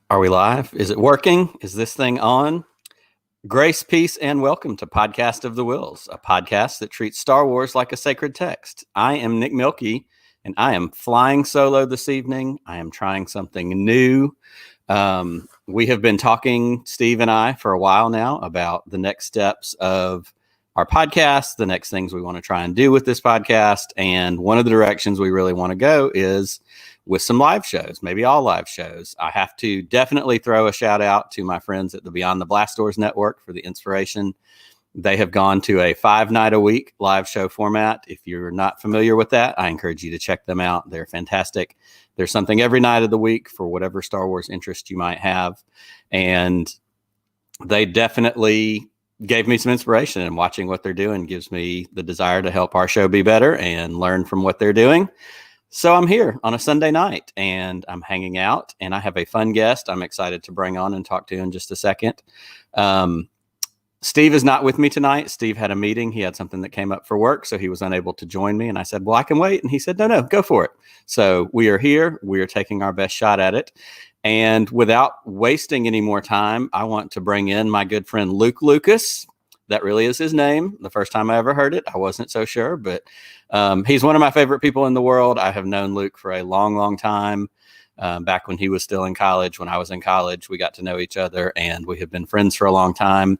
Are we live? Is it working? Is this thing on? Grace, peace, and welcome to Podcast of the Wills, a podcast that treats Star Wars like a sacred text. I am Nick Milkey, and I am flying solo this evening. I am trying something new. We have been talking, Steve and I, for a while now about the next steps of our podcast, the next things we want to try and do with this podcast. And one of the directions we really want to go is with some live shows, maybe all live shows. I have to definitely throw a shout out to my friends at the Beyond the Blast Doors Network for the inspiration. They have gone to a 5-night-a-week live show format. If you're not familiar with that, I encourage you to check them out. They're fantastic. There's something every night of the week for whatever Star Wars interest you might have. And they definitely gave me some inspiration, and watching what they're doing gives me the desire to help our show be better and learn from what they're doing. So I'm here on a Sunday night and I'm hanging out, and I have a fun guest I'm excited to bring on and talk to in just a second. Steve is not with me tonight. Steve had a meeting. He had something that came up for work, so he was unable to join me. And I said, well, I can wait. And he said, no, go for it. So we are here. We are taking our best shot at it. And without wasting any more time, I want to bring in my good friend, Luke Lucas. That really is his name. The first time I ever heard it, I wasn't so sure, but he's one of my favorite people in the world. I have known Luke for a long, long time. Back when he was still in college, when I was in college, we got to know each other, and we have been friends for a long time.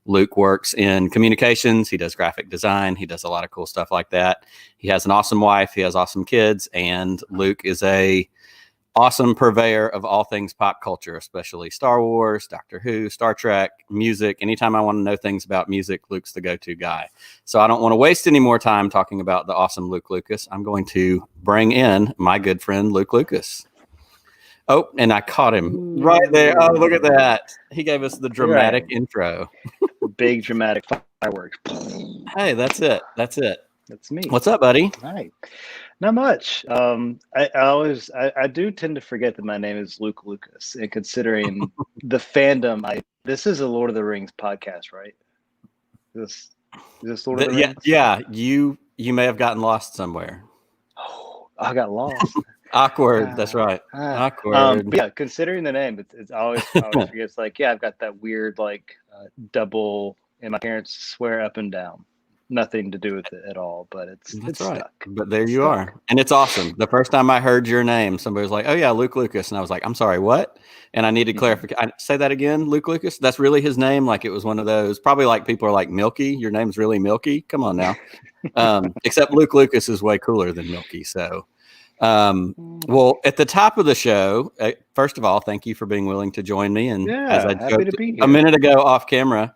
Luke works in communications. He does graphic design. He does a lot of cool stuff like that. He has an awesome wife. He has awesome kids, and Luke is a awesome purveyor of all things pop culture, especially Star Wars, Doctor Who, Star Trek, music. Anytime I want to know things about music, Luke's the go-to guy. So I don't want to waste any more time talking about the awesome Luke Lucas. I'm going to bring in my good friend, Luke Lucas. Oh, and I caught him right there. Oh, look at that. He gave us the dramatic intro. Big dramatic fireworks. Hey, that's it. That's me. What's up, buddy? Hi. Not much. I do tend to forget that my name is Luke Lucas, and considering the fandom, this is a Lord of the Rings podcast, right? Is this Lord of the Rings? Yeah. You may have gotten lost somewhere. Oh, I got lost. Awkward. That's right. Awkward. Yeah, considering the name, it's always forget. It's like, yeah, I've got that weird double, and my parents swear up and down. Nothing to do with it at all, but it's right. Stuck. But there you are, and it's awesome. The first time I heard your name, somebody was like, "Oh yeah, Luke Lucas," and I was like, "I'm sorry, what?" And I needed clarification. Say that again, Luke Lucas. That's really his name. Like it was one of those. Probably like people are like Milky. Your name's really Milky. Come on now. Except Luke Lucas is way cooler than Milky. So, well, at the top of the show, first of all, thank you for being willing to join me. And as I joked a minute ago off camera.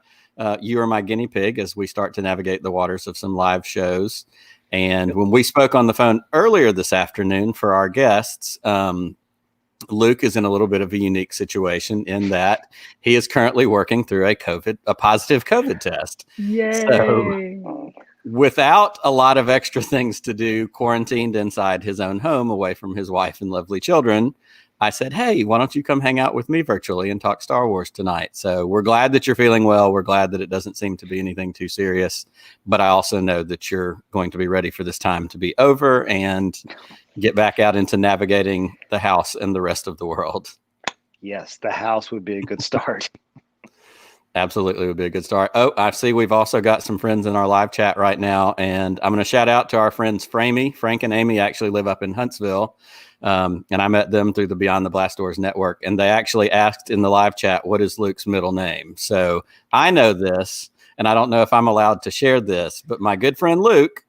You are my guinea pig as we start to navigate the waters of some live shows. And when we spoke on the phone earlier this afternoon for our guests, Luke is in a little bit of a unique situation in that he is currently working through a positive COVID test. Yay! So, without a lot of extra things to do, quarantined inside his own home away from his wife and lovely children, I said, hey, why don't you come hang out with me virtually and talk Star Wars tonight? So we're glad that you're feeling well. We're glad that it doesn't seem to be anything too serious. But I also know that you're going to be ready for this time to be over and get back out into navigating the house and the rest of the world. Yes, the house would be a good start. Absolutely would be a good start. Oh, I see we've also got some friends in our live chat right now. And I'm going to shout out to our friends Framey. Frank and Amy actually live up in Huntsville. And I met them through the Beyond the Blast Doors network, and they actually asked in the live chat, what is Luke's middle name? So I know this, and I don't know if I'm allowed to share this, but my good friend Luke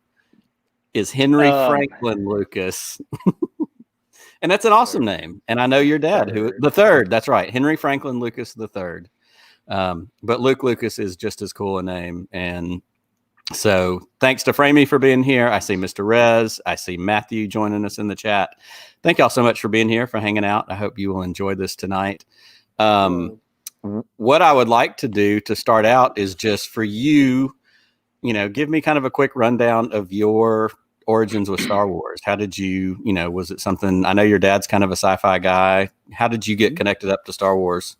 is Henry Franklin Lucas. And that's an awesome name. And I know your dad, the third, that's right, Henry Franklin Lucas the third. But Luke Lucas is just as cool a name. And so thanks to Framey for being here. I see Mr. Rez. I see Matthew joining us in the chat. Thank y'all so much for being here, for hanging out. I hope you will enjoy this tonight. What I would like to do to start out is just for you, give me kind of a quick rundown of your origins with Star Wars. How did you, was it something, I know your dad's kind of a sci-fi guy. How did you get connected up to Star Wars?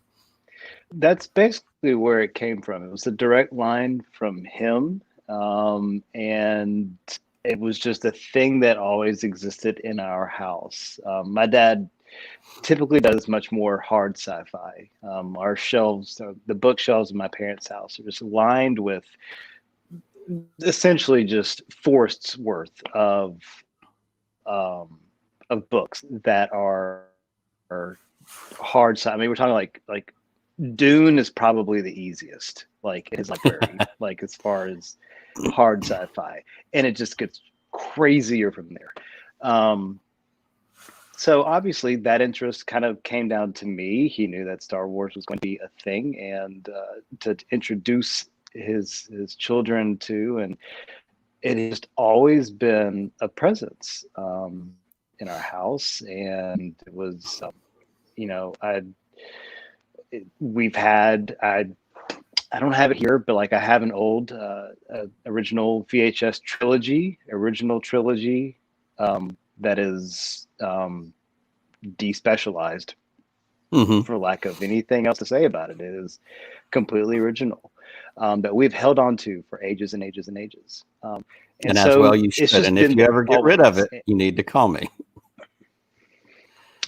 That's basically where it came from. It was a direct line from him. And it was just a thing that always existed in our house. My dad typically does much more hard sci-fi. Our shelves, the bookshelves in my parents' house, are just lined with essentially just forests worth um, of books that are hard sci. I mean, we're talking like Dune is probably the easiest, like in his library, like as far as hard sci-fi, and it just gets crazier from there. Um, so obviously that interest kind of came down to me. He knew that Star Wars was going to be a thing, and to introduce his children to, and it has always been a presence in our house, and it was, you know, we've had I don't have it here, but like I have an old original VHS original trilogy that is despecialized, for lack of anything else to say about it. It is completely original, that we've held on to for ages and ages and ages. And as so well you it's should. just And if been you there ever get rid of always. it, you need to call me.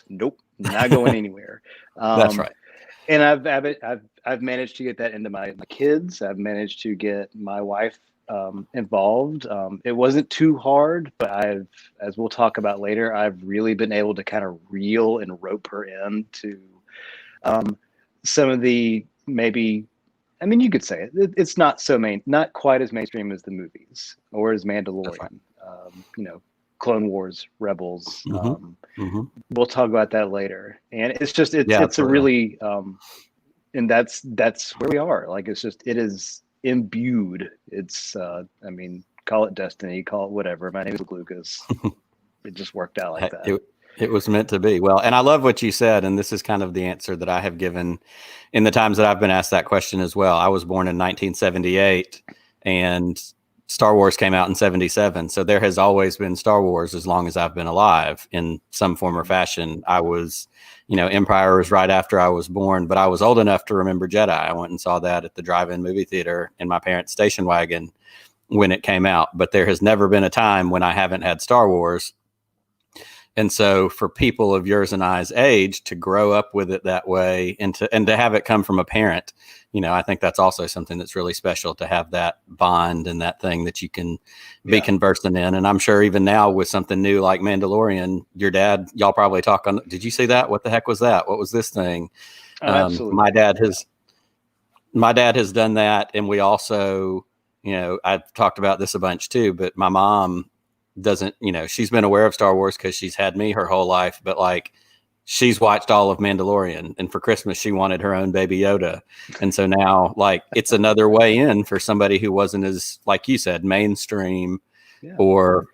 Nope, not going anywhere. That's right. And I've managed to get that into my kids. I've managed to get my wife involved. It wasn't too hard, but as we'll talk about later, I've really been able to kind of reel and rope her into some of the, maybe, I mean, you could say it's not not quite as mainstream as the movies or as Mandalorian. Right. You know, Clone Wars, Rebels. We'll talk about that later. And it's just it's a really and that's where we are. Like it is imbued. It's I mean, call it destiny, call it whatever. My name is Lucas. It just worked out like that. It was meant to be. Well, and I love what you said, and this is kind of the answer that I have given in the times that I've been asked that question as well. I was born in 1978, and Star Wars came out in 77. So there has always been Star Wars as long as I've been alive in some form or fashion. I was, Empire was right after I was born, but I was old enough to remember Jedi. I went and saw that at the drive-in movie theater in my parents' station wagon when it came out. But there has never been a time when I haven't had Star Wars. And so for people of yours and I's age to grow up with it that way and to have it come from a parent, I think that's also something that's really special, to have that bond and that thing that you can be conversing in. And I'm sure even now with something new like Mandalorian, your dad, y'all probably talk on, did you see that? What the heck was that? What was this thing? Absolutely. My dad has done that. And we also, I've talked about this a bunch too, but my mom doesn't, she's been aware of Star Wars because she's had me her whole life, but like she's watched all of Mandalorian, and for Christmas she wanted her own Baby Yoda. And so now, like, it's another way in for somebody who wasn't as, like you said, mainstream or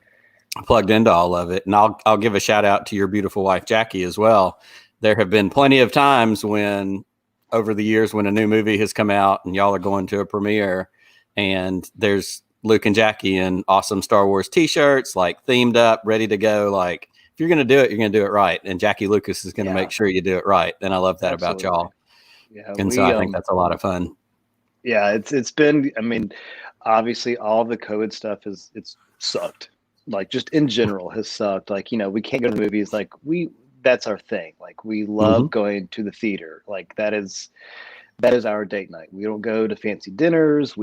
plugged into all of it. And I'll give a shout out to your beautiful wife, Jackie, as well. There have been plenty of times when over the years when a new movie has come out and y'all are going to a premiere and there's Luke and Jackie in awesome Star Wars t-shirts, like themed up, ready to go. Like, if you're going to do it, you're going to do it right. And Jackie Lucas is going to make sure you do it right. And I love that about y'all. Yeah, and so I think that's a lot of fun. Yeah, it's been, I mean, obviously all the COVID stuff it's sucked. Like, just in general has sucked. Like, we can't go to the movies. Like, that's our thing. Like, we love going to the theater. Like, that is our date night. We don't go to fancy dinners.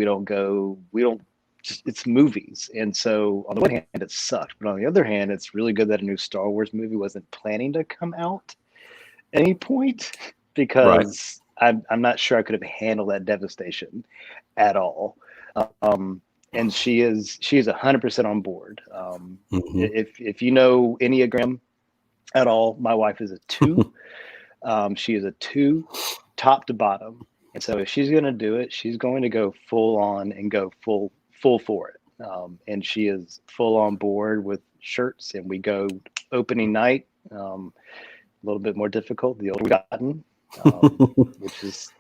It's movies. And so on the one hand, it sucked, but on the other hand, it's really good that a new Star Wars movie wasn't planning to come out at any point, because I'm not sure I could have handled that devastation at all. And she is 100% on board. If you know Enneagram at all, my wife is a 2. She is a 2, top to bottom. And so if she's going to do it, she's going to go full on and go full for it. And she is full on board with shirts, and we go opening night. A little bit more difficult the older we've gotten, which is,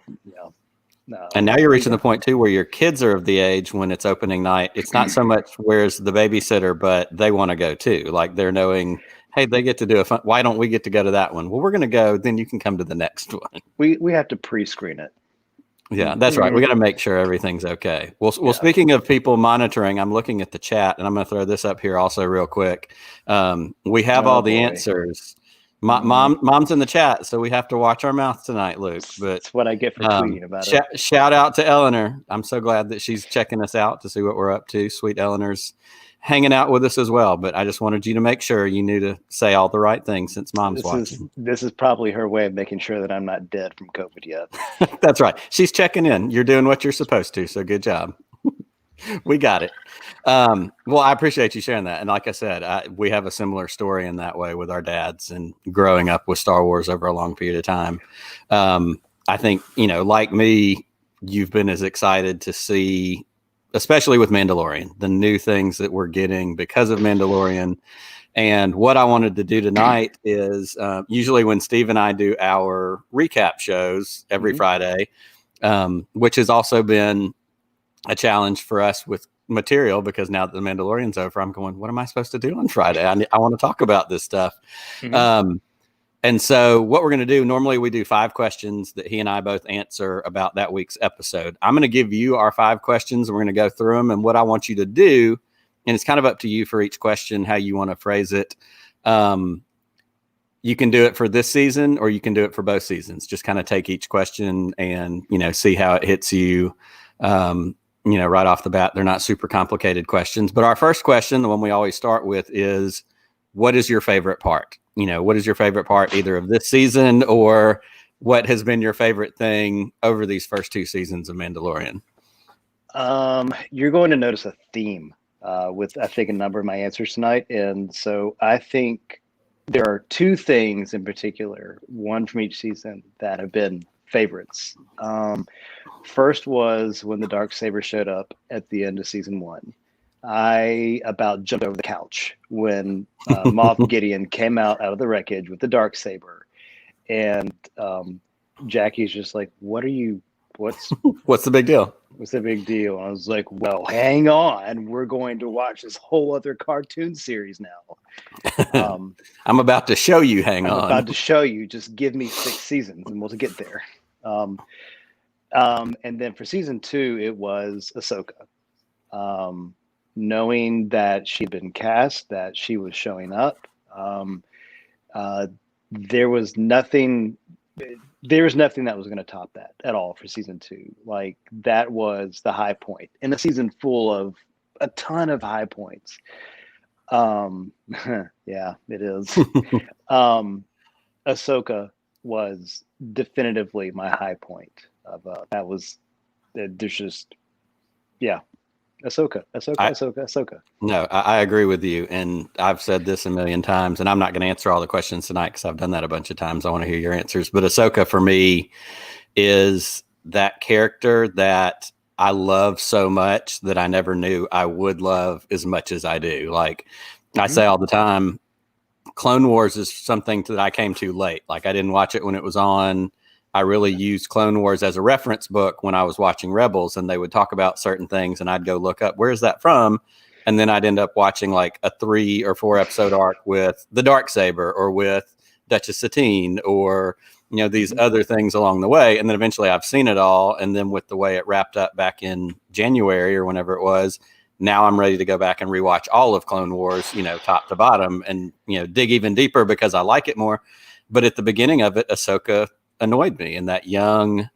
and now you're reaching the point too where your kids are of the age when it's opening night. It's not so much where's the babysitter, but they want to go too. Like, they're knowing, hey, they get to do why don't we get to go to that one? Well, we're going to go, then you can come to the next one. We have to pre-screen it. Yeah, that's right. We got to make sure everything's okay. Well, speaking of people monitoring, I'm looking at the chat, and I'm going to throw this up here also real quick. We have all the answers Mom's in the chat, so we have to watch our mouth tonight, Luke. But That's what I get for tweeting about it. Shout out to Eleanor. I'm so glad that she's checking us out to see what we're up to. Sweet Eleanor's hanging out with us as well. But I just wanted you to make sure you knew to say all the right things since Mom's watching. This is probably her way of making sure that I'm not dead from COVID yet. That's right. She's checking in. You're doing what you're supposed to. So good job. We got it. Well, I appreciate you sharing that. And like I said, we have a similar story in that way with our dads and growing up with Star Wars over a long period of time. I think, like me, you've been as excited to see, especially with Mandalorian, the new things that we're getting because of Mandalorian. And what I wanted to do tonight is usually when Steve and I do our recap shows every Friday, which has also been a challenge for us with material because now that the Mandalorian's over, I'm going, what am I supposed to do on Friday? I want to talk about this stuff. And so what we're going to do, normally we do 5 questions that he and I both answer about that week's episode. I'm going to give you our 5 questions. We're going to go through them. And what I want you to do, and it's kind of up to you for each question, how you want to phrase it. You can do it for this season or you can do it for both seasons. Just kind of take each question and, see how it hits you. Right off the bat, they're not super complicated questions. But our first question, the one we always start with is, what is your favorite part? What is your favorite part either of this season or what has been your favorite thing over these first 2 seasons of Mandalorian? You're going to notice a theme with, I think, a number of my answers tonight. And so I think there are 2 things in particular, one from each season, that have been favorites. First was when the Darksaber showed up at the end of season 1. I about jumped over the couch when Moff Gideon came out of the wreckage with the Darksaber, and Jackie's just like, "What's the big deal? What's the big deal?" And I was like, "Well, hang on, we're going to watch this whole other cartoon series now." I'm about to show you. I'm about to show you. Just give me 6 seasons, and we'll get there. And then for season 2, it was Ahsoka. Knowing that she'd been cast, that she was showing up, there was nothing that was going to top that at all for season 2. Like, that was the high point in a season full of a ton of high points. Yeah, it is. Ahsoka was definitively my high point of that was there's just Ahsoka. No, I agree with you, and I've said this a million times, and I'm not going to answer all the questions tonight because I've done that a bunch of times. I want to hear your answers, but Ahsoka for me is that character that I love so much that I never knew I would love as much as I do. Like I say all the time, Clone Wars is something that I came to late. Like I didn't watch it when it was on. I really used Clone Wars as a reference book when I was watching Rebels, and they would talk about certain things, and I'd go look up, where's that from? And then I'd end up watching like a 3 or 4 episode arc with the Darksaber or with Duchess Satine or, these other things along the way. And then eventually I've seen it all. And then with the way it wrapped up back in January or whenever it was, now I'm ready to go back and rewatch all of Clone Wars, top to bottom and, dig even deeper because I like it more. But at the beginning of it, Ahsoka annoyed me, and that young,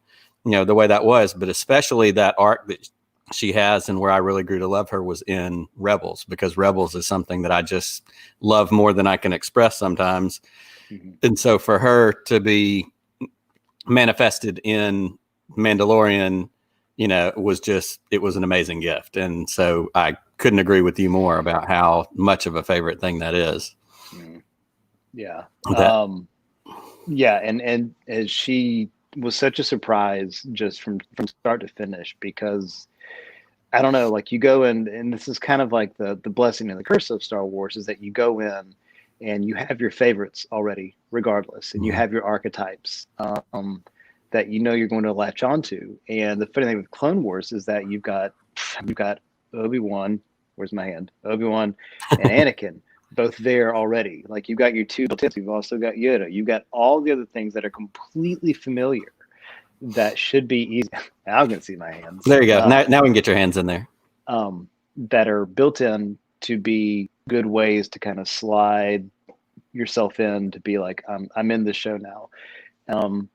the way that was, but especially that arc that she has and where I really grew to love her was in Rebels, because Rebels is something that I just love more than I can express sometimes. And so for her to be manifested in Mandalorian, it was an amazing gift. And so I couldn't agree with you more about how much of a favorite thing that is. Yeah. Yeah, and she was such a surprise just from start to finish, because I don't know, like you go in, and this is kind of like the blessing and the curse of Star Wars, is that you go in and you have your favorites already, regardless, and you have your archetypes that you're going to latch onto. And the funny thing with Clone Wars is that you've got Obi-Wan, where's my hand? Obi-Wan and Anakin. Both there already. Like you've got your 2 tips, you've also got Yoda, you've got all the other things that are completely familiar that should be easy. Now I'm gonna see my hands. There you go. Now we can get your hands in there. That are built in to be good ways to kind of slide yourself in to be like, I'm in the show now. Um,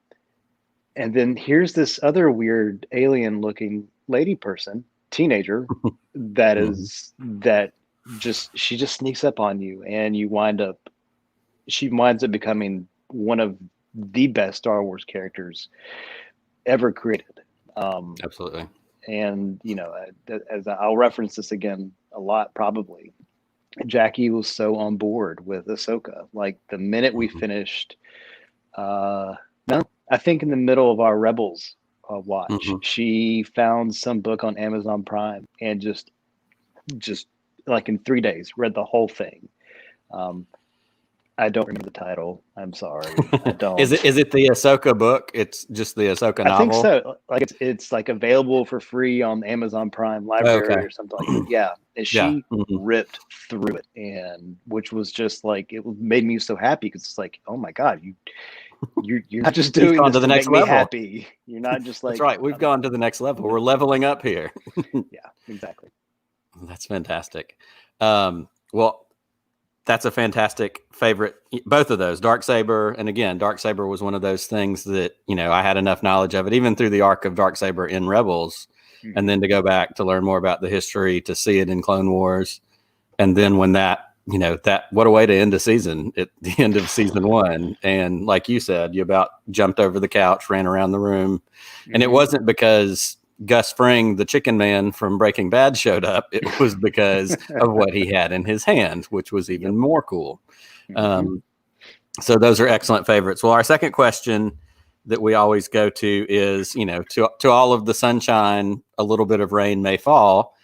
and then here's this other weird alien looking lady person, teenager, that Mhm. is that just she just sneaks up on you, and she winds up becoming one of the best Star Wars characters ever created. Um, Absolutely. and as I'll reference this again a lot, probably Jackie was so on board with Ahsoka. Like the minute we Mhm. finished, no, I think in the middle of our Rebels watch, Mhm. she found some book on Amazon Prime and just like in 3 days read the whole thing. Um, I don't remember the title. I'm sorry, I Is don't. it the Ahsoka book? It's just the Ahsoka I think novel. so. Like it's like available for free on Amazon Prime Okay. library or something like that. Yeah, and Yeah. she Mhm. ripped through it, and which was just like it made me so happy because it's like, oh my god, you're not just We've doing gone this to the to make next me level. happy. You're not just That's like, right. We've gone to the next level. We're leveling up here. yeah, exactly. That's fantastic. Well, that's a fantastic favorite. Both of those, Dark Saber, and again, Dark Saber was one of those things that I had enough knowledge of it, even through the arc of Dark Saber in Rebels, and Hmm. then to go back to learn more about the history, to see it in Clone Wars, and then when that what a way to end a season at the end of season one. And like you said, you about jumped over the couch, ran around the room, and it Hmm. wasn't because Gus Fring, the Chicken Man from Breaking Bad, showed up. It was because of what he had in his hand, which was Yep. even more cool. Hmm. Um, so those are excellent favorites. Well, our second question that we always go to is, to all of the sunshine, a little bit of rain may fall.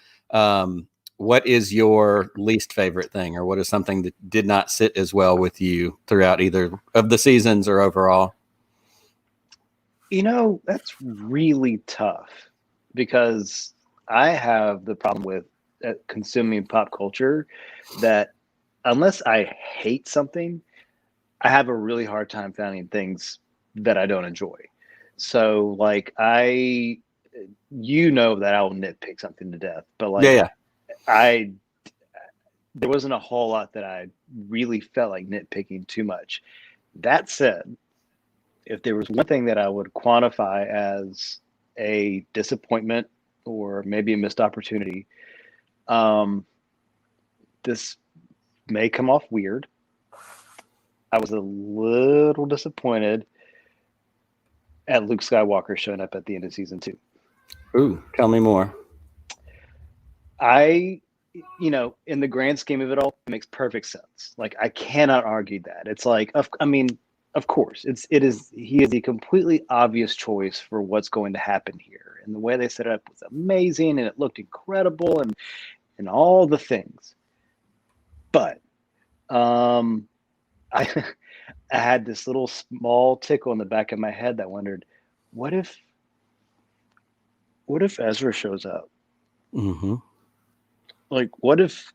What is your least favorite thing, or what is something that did not sit as well with you throughout either of the seasons or overall? That's really tough because I have the problem with consuming pop culture that unless I hate something, I have a really hard time finding things that I don't enjoy. So, like, that I will nitpick something to death, but Yeah, like, yeah. I, there wasn't a whole lot that I really felt like nitpicking too much. That said, if there was one thing that I would quantify as a disappointment or maybe a missed opportunity, um, this may come off weird. I was a little disappointed at Luke Skywalker showing up at the end of season two. Ooh, tell me more. I, in the grand scheme of it all, it makes perfect sense. Like I cannot argue that. It's like, I mean, of course, he is the completely obvious choice for what's going to happen here, and the way they set it up was amazing, and it looked incredible, and all the things. But um, I I had this little small tickle in the back of my head that wondered, what if what if Ezra shows up? Hmm. Like, what if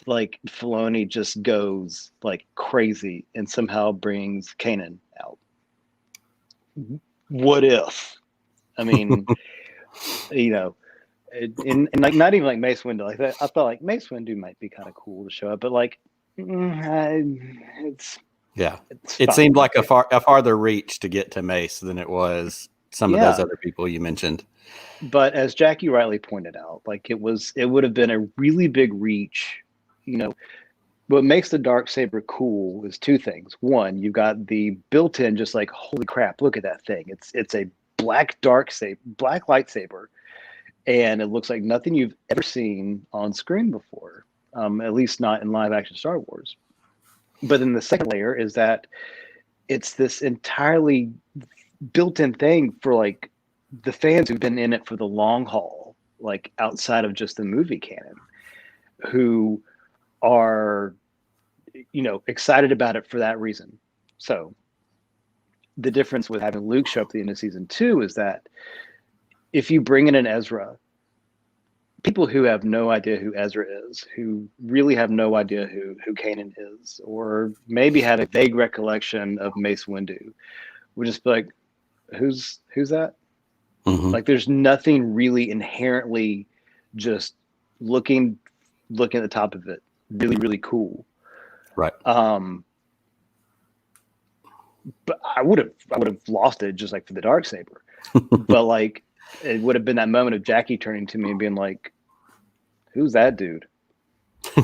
like Filoni just goes like crazy and somehow brings Kanan out? What if? I mean, you know, and like not even like Mace Windu. Like I thought like Mace Windu might be kind of cool to show up, but like, it's Yeah, it's it seemed fine. like a farther reach to get to Mace than it was some of those Yeah, other people you mentioned. but as Jackie rightly pointed out, like it would have been a really big reach. You know, what makes the dark saber cool is two things. One, you've got the built-in, just like holy crap, look at that thing. It's a black lightsaber, and it looks like nothing you've ever seen on screen before. At least not in live action Star Wars. But then the second layer is that it's this entirely built-in thing for like the fans who've been in it for the long haul, like outside of just the movie canon, who are excited about it for that reason. So the difference with having Luke show up at the end of season two is that if you bring in an Ezra, people who have no idea who Ezra is, who really have no idea who Kanan is, or maybe had a vague recollection of Mace Windu, would just be like, who's that? Hmm. Like there's nothing really inherently just looking at the top of it really, really cool. Right. but I would have lost it just like for the Darksaber. But like, it would have been that moment of Jackie turning to me and being like, "Who's that dude?"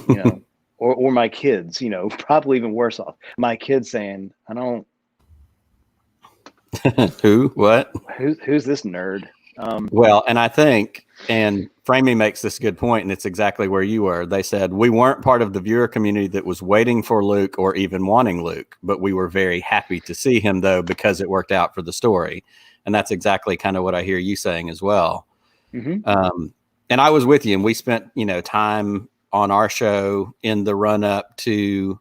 You know, or my kids. You know, probably even worse off. My kids saying, "I don't." Who? What? Who's this nerd? Well, and I think, and Framey makes this good point, and it's exactly where you were. They said we weren't part of the viewer community that was waiting for Luke or even wanting Luke, but we were very happy to see him, though, because it worked out for the story. And that's exactly kind of what I hear you saying as well. And I was with you, and we spent, time on our show in the run up to,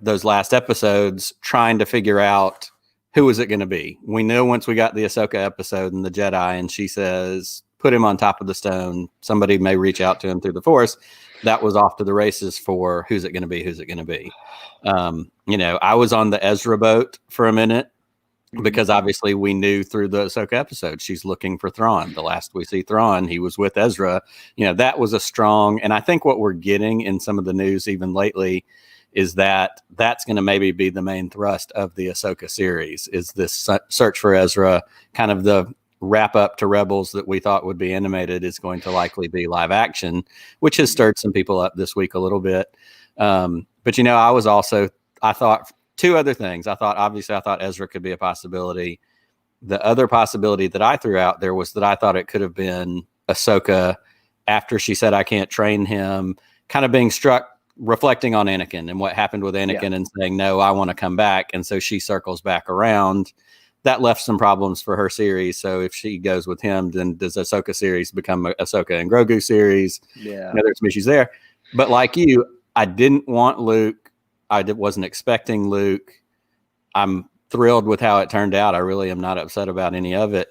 those last episodes trying to figure out who was it going to be. We know once we got the Ahsoka episode and the Jedi, and she says, put him on top of the stone. Somebody may reach out to him through the Force. That was off to the races for who's it going to be? Who's it going to be? I was on the Ezra boat for a minute because obviously we knew through the Ahsoka episode, she's looking for Thrawn. The last we see Thrawn, he was with Ezra. That was a strong, and I think what we're getting in some of the news even lately is that that's going to maybe be the main thrust of the Ahsoka series, is this search for Ezra. Kind of the wrap up to Rebels that we thought would be animated is going to likely be live action, which has stirred some people up this week a little bit. But I thought two other things. I thought Ezra could be a possibility. The other possibility that I threw out there was that I thought it could have been Ahsoka after she said, I can't train him, kind of being struck, reflecting on Anakin and what happened with Anakin and saying, no, I want to come back. And so she circles back around. That left some problems for her series. So if she goes with him, then does Ahsoka series become a Ahsoka and Grogu series? Yeah. There's some issues there. But like you, I didn't want Luke. I wasn't expecting Luke. I'm thrilled with how it turned out. I really am not upset about any of it.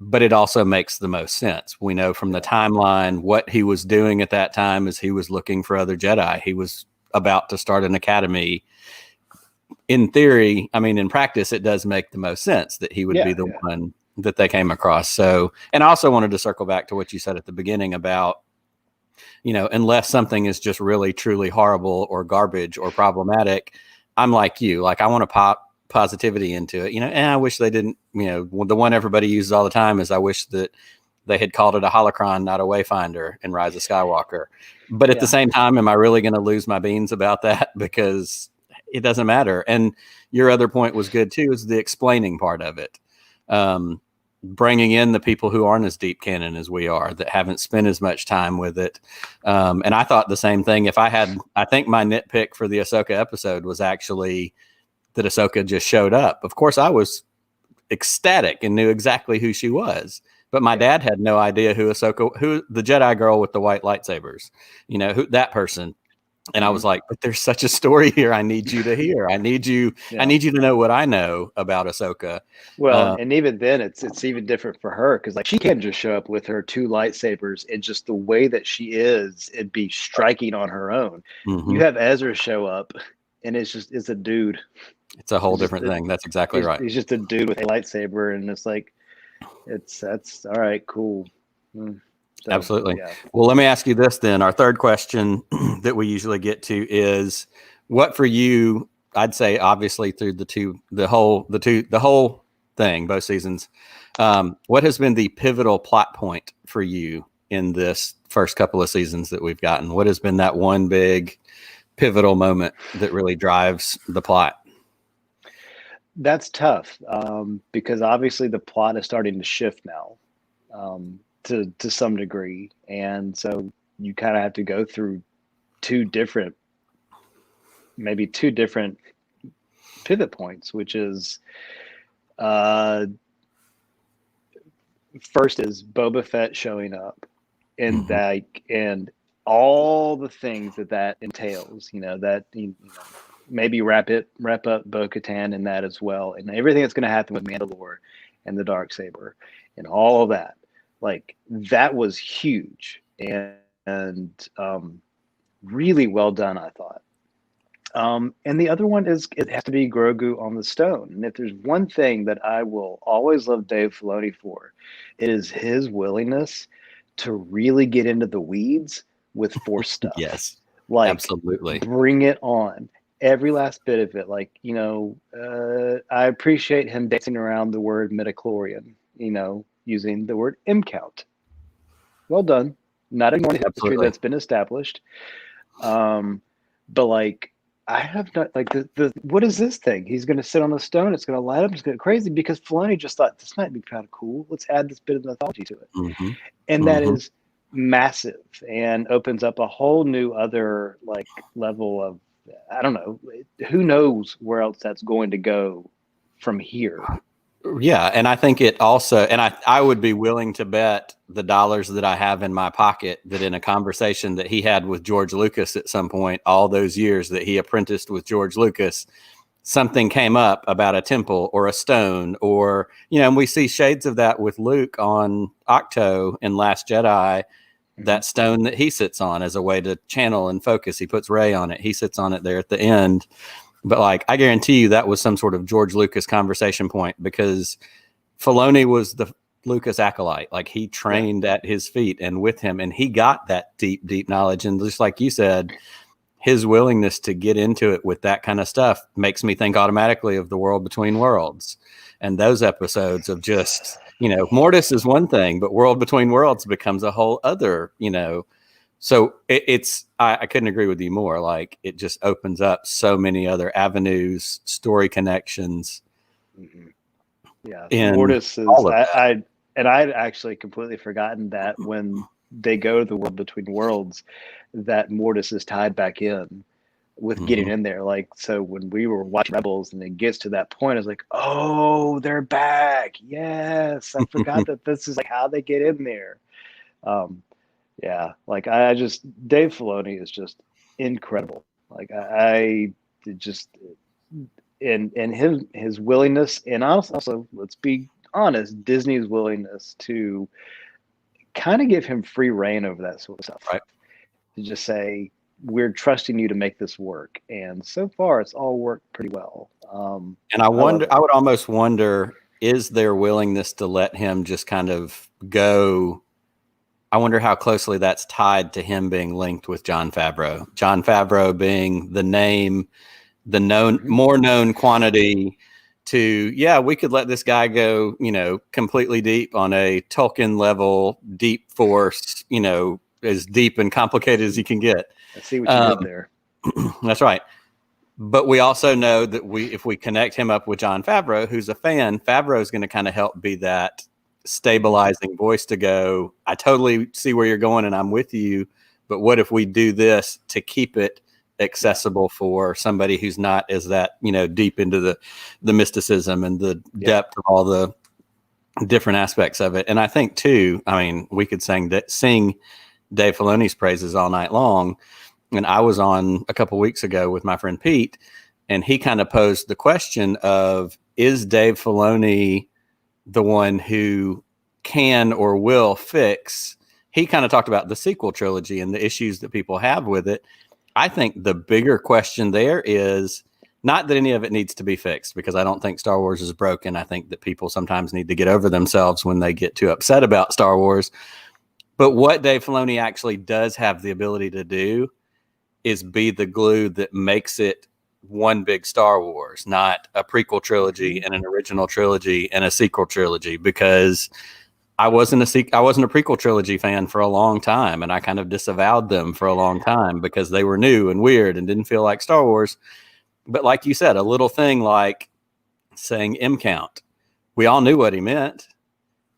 But it also makes the most sense. We know from the timeline what he was doing at that time is he was looking for other Jedi. He was about to start an academy. In theory, in practice, it does make the most sense that he would be the one that they came across. So, and I also wanted to circle back to what you said at the beginning about, unless something is just really, truly horrible or garbage or problematic, I'm like you. Like, I want to pop positivity into it, and I wish they didn't, the one everybody uses all the time is I wish that they had called it a holocron, not a wayfinder in Rise of Skywalker. But at the same time, am I really going to lose my beans about that? Because it doesn't matter. And your other point was good too, is the explaining part of it. Bringing in the people who aren't as deep canon as we are, that haven't spent as much time with it. And I thought the same thing. I think my nitpick for the Ahsoka episode was actually that Ahsoka just showed up. Of course, I was ecstatic and knew exactly who she was, but my dad had no idea who the Jedi girl with the white lightsabers, who that person. And I was like, but there's such a story here. I need you to hear. I need you to know what I know about Ahsoka. Well, and even then it's even different for her, because like she can't just show up with her two lightsabers and just the way that she is, it'd be striking on her own. You have Ezra show up and it's a dude. It's a whole different thing. That's exactly right. He's just a dude with a lightsaber, and it's like, that's all right, cool. So, absolutely. Yeah. Well, let me ask you this then. Our third question that we usually get to is, what for you? I'd say obviously through the whole thing, both seasons. What has been the pivotal plot point for you in this first couple of seasons that we've gotten? What has been that one big pivotal moment that really drives the plot? That's tough, because obviously the plot is starting to shift now, to some degree, and so you kind of have to go through two different pivot points, which is first is Boba Fett showing up, and and all the things that entails, maybe wrap up Bo-Katan in that as well, and everything that's going to happen with Mandalore and the Darksaber and all of that. Like, that was huge and really well done, I thought. And the other one is, it has to be Grogu on the stone. And if there's one thing that I will always love Dave Filoni for, it is his willingness to really get into the weeds with Force stuff. Yes, like, absolutely. Bring it on. every last bit of it. Like, I appreciate him dancing around the word midichlorian, using the word M count. Well done. Not ignoring the history Absolutely. that's been established. But like, I have not like the what is this thing? He's going to sit on a stone. It's going to light up. It's going to crazy because Filoni just thought this might be kind of cool. Let's add this bit of mythology to it, Mm-hmm. and that Mm-hmm. is massive and opens up a whole new other like level of, I don't know, who knows where else that's going to go from here. Yeah, and I think it also, and I would be willing to bet the dollars that I have in my pocket that in a conversation that he had with George Lucas at some point, all those years that he apprenticed with George Lucas, something came up about a temple or a stone, or, and we see shades of that with Luke on Octo in Last Jedi, that stone that he sits on as a way to channel and focus. He puts Rey on it. He sits on it there at the end. But like, I guarantee you that was some sort of George Lucas conversation point, because Filoni was the Lucas acolyte. Like, he trained at his feet and with him, and he got that deep, deep knowledge. And just like you said, his willingness to get into it with that kind of stuff makes me think automatically of The World Between Worlds and those episodes of just, Mortis is one thing, but World Between Worlds becomes a whole other, so I couldn't agree with you more. Like, it just opens up so many other avenues, story connections. Mm-hmm. Yeah, In Mortis is all of that. I'd actually completely forgotten that when they go to the World Between Worlds, that Mortis is tied back in with getting in there. Like, so when we were watching Rebels and it gets to that point, I was like, oh, they're back. Yes, I forgot that this is like how they get in there. Yeah, like I just Dave Filoni is just incredible. Like I just and his willingness, and also let's be honest, Disney's willingness to kind of give him free reign over that sort of stuff. Right. To just say, we're trusting you to make this work, and so far it's all worked pretty well. And I would almost wonder, is their willingness to let him just kind of go? I wonder how closely that's tied to him being linked with Jon Favreau. Jon Favreau being the name, the more known quantity to, yeah, we could let this guy go, completely deep on a Tolkien level, deep force, as deep and complicated as you can get. I see what you did there. That's right. But we also know that if we connect him up with Jon Favreau, who's a fan, Favreau is going to kind of help be that stabilizing voice to go, I totally see where you're going and I'm with you, but what if we do this to keep it accessible for somebody who's not as that, deep into the mysticism and the depth of all the different aspects of it. And I think too, we could sing Dave Filoni's praises all night long. And I was on a couple weeks ago with my friend Pete, and he kind of posed the question of, is Dave Filoni the one who can or will fix? He kind of talked about the sequel trilogy and the issues that people have with it. I think the bigger question there is not that any of it needs to be fixed, because I don't think Star Wars is broken. I think that people sometimes need to get over themselves when they get too upset about Star Wars. But what Dave Filoni actually does have the ability to do is be the glue that makes it one big Star Wars, not a prequel trilogy and an original trilogy and a sequel trilogy, because I wasn't a prequel trilogy fan for a long time, and I kind of disavowed them for a long time because they were new and weird and didn't feel like Star Wars. But like you said, a little thing like saying M count, we all knew what he meant,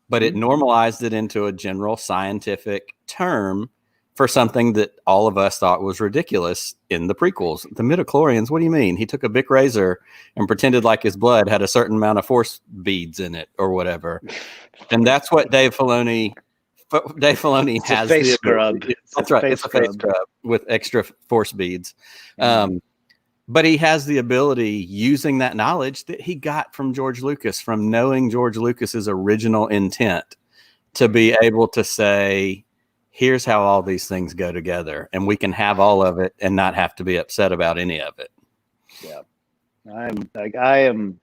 but it normalized it into a general scientific term for something that all of us thought was ridiculous in the prequels. The midichlorians, what do you mean? He took a Bic razor and pretended like his blood had a certain amount of force beads in it or whatever. And that's what Dave Filoni It's has. A face scrub. That's right. It's a face scrub with extra force beads. But he has the ability, using that knowledge that he got from George Lucas, from knowing George Lucas's original intent, to be able to say, here's how all these things go together, and we can have all of it and not have to be upset about any of it. Yeah. I am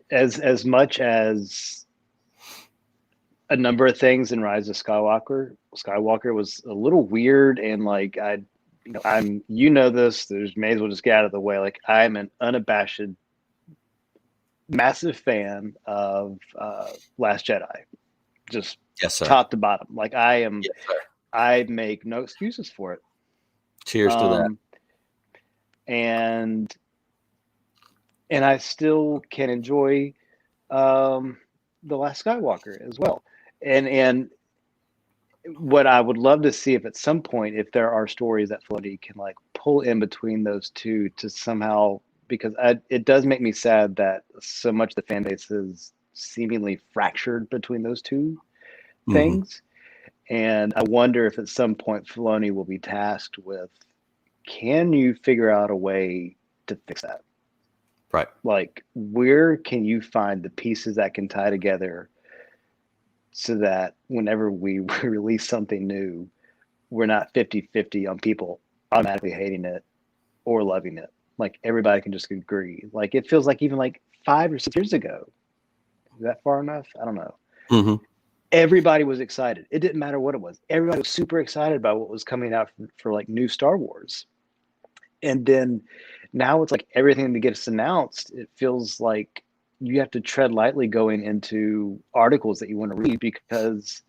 as much as a number of things in Rise of Skywalker was a little weird, and like this. There's may as well just get out of the way. Like I'm an unabashed, massive fan of Last Jedi, just Yes, sir. top to bottom. Like I am. Yes, sir. I make no excuses for it. Cheers to that. And I still can enjoy the Last Skywalker as well. And what I would love to see if at some point, if there are stories that Filoni can like pull in between those two to somehow, because it does make me sad that so much of the fan base is seemingly fractured between those two things. And I wonder if at some point Filoni will be tasked with, can you figure out a way to fix that? Right. Like, where can you find the pieces that can tie together so that whenever we release something new, we're not 50-50 on people automatically hating it or loving it. Like everybody can just agree. Like it feels like even like 5 or 6 years ago. Is that far enough? I don't know. Everybody was excited. It didn't matter what it was. Everybody was super excited about what was coming out for like new Star Wars. And then now it's like everything that gets announced, it feels like you have to tread lightly going into articles that you want to read, because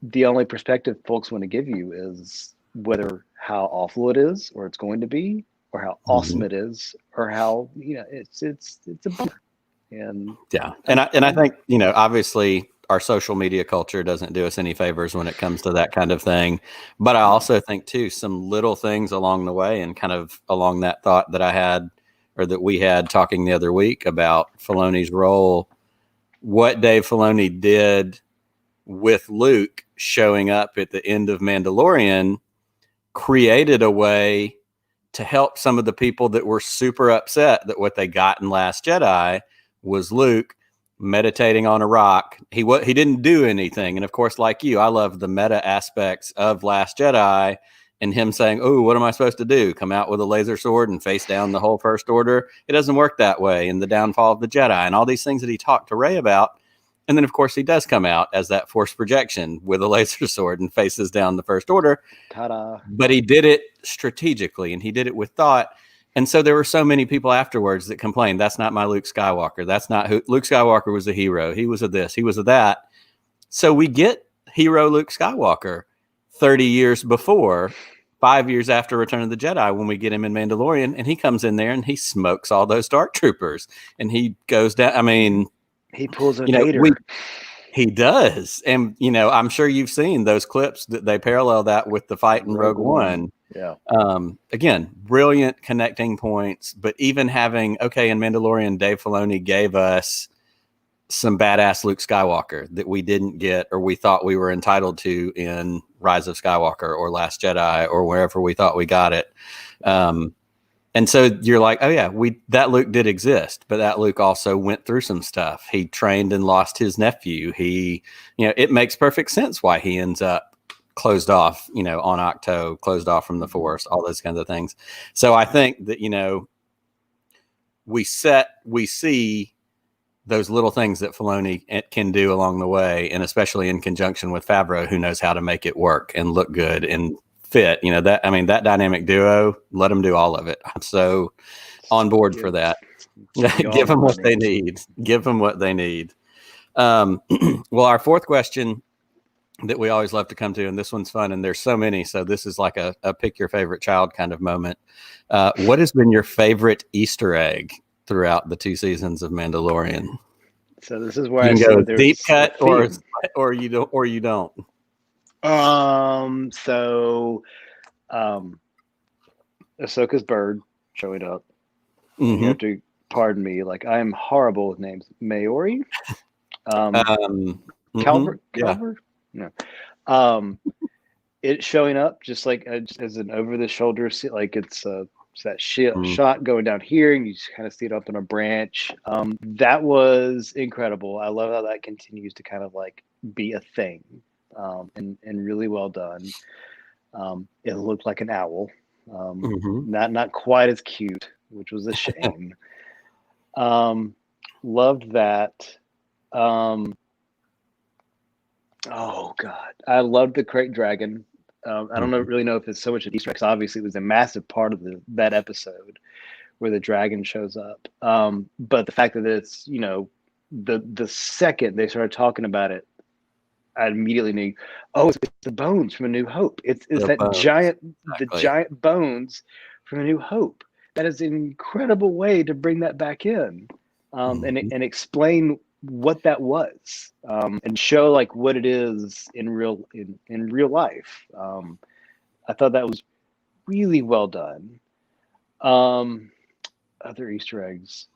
the only perspective folks want to give you is whether how awful it is or it's going to be, or how awesome it is, or how it's a bummer. And I think obviously our social media culture doesn't do us any favors when it comes to that kind of thing, but I also think too some little things along the way, and kind of along that thought that I had, or that we had talking the other week about Filoni's role, what Dave Filoni did with Luke showing up at the end of Mandalorian created a way to help some of the people that were super upset that what they got in Last Jedi was Luke meditating on a rock. He didn't do anything. And of course, like you, I love the meta aspects of Last Jedi, and him saying, oh, what am I supposed to do? Come out with a laser sword and face down the whole First Order? It doesn't work that way. And the downfall of the Jedi and all these things that he talked to Rey about. And then, of course, he does come out as that Force projection with a laser sword and faces down the First Order. Ta-da. But he did it strategically, and he did it with thought. And so there were so many people afterwards that complained, that's not my Luke Skywalker. That's not who Luke Skywalker was. A hero. He was a this, he was a that. So we get hero Luke Skywalker 30 years before, 5 years after Return of the Jedi, when we get him in Mandalorian, and he comes in there and he smokes all those Dark Troopers, and he goes down. I mean, he pulls a Vader. He does. And, I'm sure you've seen those clips that they parallel that with the fight in Rogue One. Yeah. Again, brilliant connecting points, but even having, in Mandalorian, Dave Filoni gave us some badass Luke Skywalker that we didn't get, or we thought we were entitled to in Rise of Skywalker or Last Jedi or wherever we thought we got it. And so you're like, oh yeah, that Luke did exist, but that Luke also went through some stuff. He trained and lost his nephew. It makes perfect sense why he ends up closed off, on Octo, closed off from the Force, all those kinds of things. So I think that, we see those little things that Filoni can do along the way, and especially in conjunction with Favreau, who knows how to make it work and look good and fit. That dynamic duo, let them do all of it. I'm so on board for that. Give them what they need. Give them what they need. Well, our fourth question that we always love to come to, and this one's fun, and there's so many, so this is like a pick your favorite child kind of moment. What has been your favorite Easter egg throughout the 2 seasons of Mandalorian? So this is where you can go deep cut or you don't. Ahsoka's bird showing up. Mm-hmm. You have to pardon me. Like, I am horrible with names. Maori? Calvert? No. It showing up just like as an over the shoulder, like it's that shot going down here, and you just kind of see it up on a branch. That was incredible. I love how that continues to kind of like be a thing, and really well done. It looked like an owl, not quite as cute, which was a shame. Loved that. Oh God, I loved the crate dragon. I don't really know if it's so much an Easter egg. 'Cause obviously, it was a massive part of that episode where the dragon shows up. But the fact that it's, the second they started talking about it, I immediately knew, oh, it's the bones from A New Hope. It's The that bones, the exactly. giant bones from A New Hope. That is an incredible way to bring that back in, and explain what that was, and show like what it is in real life. I thought that was really well done. Other Easter eggs.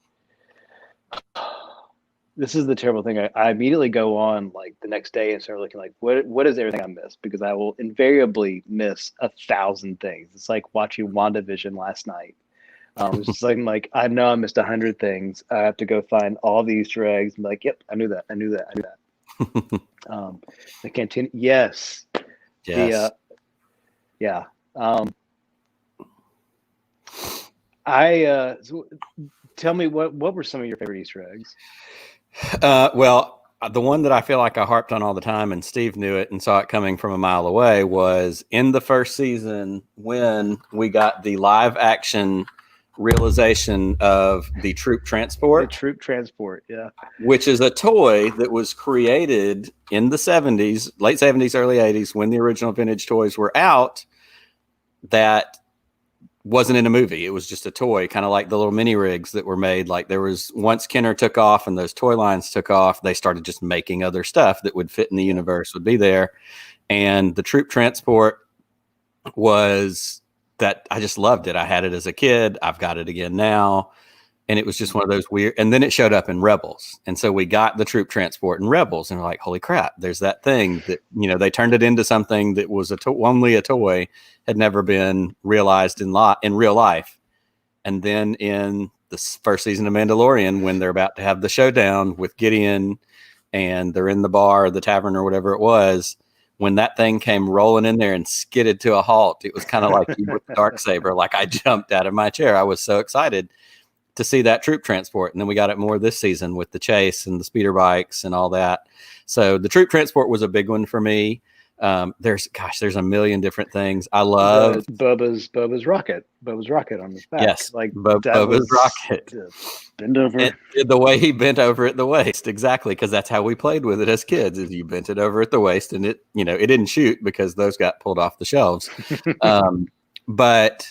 This is the terrible thing. I immediately go on like the next day and start looking like what is everything I missed, because I will invariably miss 1,000 things. It's like watching WandaVision last night. It's just like I know I missed 100 things. I have to go find all the Easter eggs. I'm like, yep, I knew that. The canteen, yes. Yes. Yeah. So tell me what were some of your favorite Easter eggs? Well, the one that I feel like I harped on all the time, and Steve knew it and saw it coming from a mile away, was in the first season when we got the live action realization of the troop transport. The troop transport, yeah. Which is a toy that was created in the 70s, late 70s, early 80s, when the original vintage toys were out, that wasn't in a movie. It was just a toy, kind of like the little mini rigs that were made. Like there was, once Kenner took off and those toy lines took off, they started just making other stuff that would fit in the universe, would be there. And the troop transport was that, I just loved it. I had it as a kid. I've got it again now. And it was just one of those weird, and then it showed up in Rebels. And so we got the troop transport in Rebels, and we're like, holy crap, there's that thing that, they turned it into something that was only a toy, had never been realized in real life. And then in the first season of Mandalorian, when they're about to have the showdown with Gideon and they're in the bar or the tavern or whatever it was, when that thing came rolling in there and skidded to a halt, it was kind of like you with the Darksaber. Like I jumped out of my chair. I was so excited to see that troop transport. And then we got it more this season with the chase and the speeder bikes and all that. So the troop transport was a big one for me. There's a million different things. I love Bubba's rocket on his back. Yes, like Bubba's rocket. Bend over. And the way he bent over at the waist, exactly, because that's how we played with it as kids. Is you bent it over at the waist, and it didn't shoot because those got pulled off the shelves. But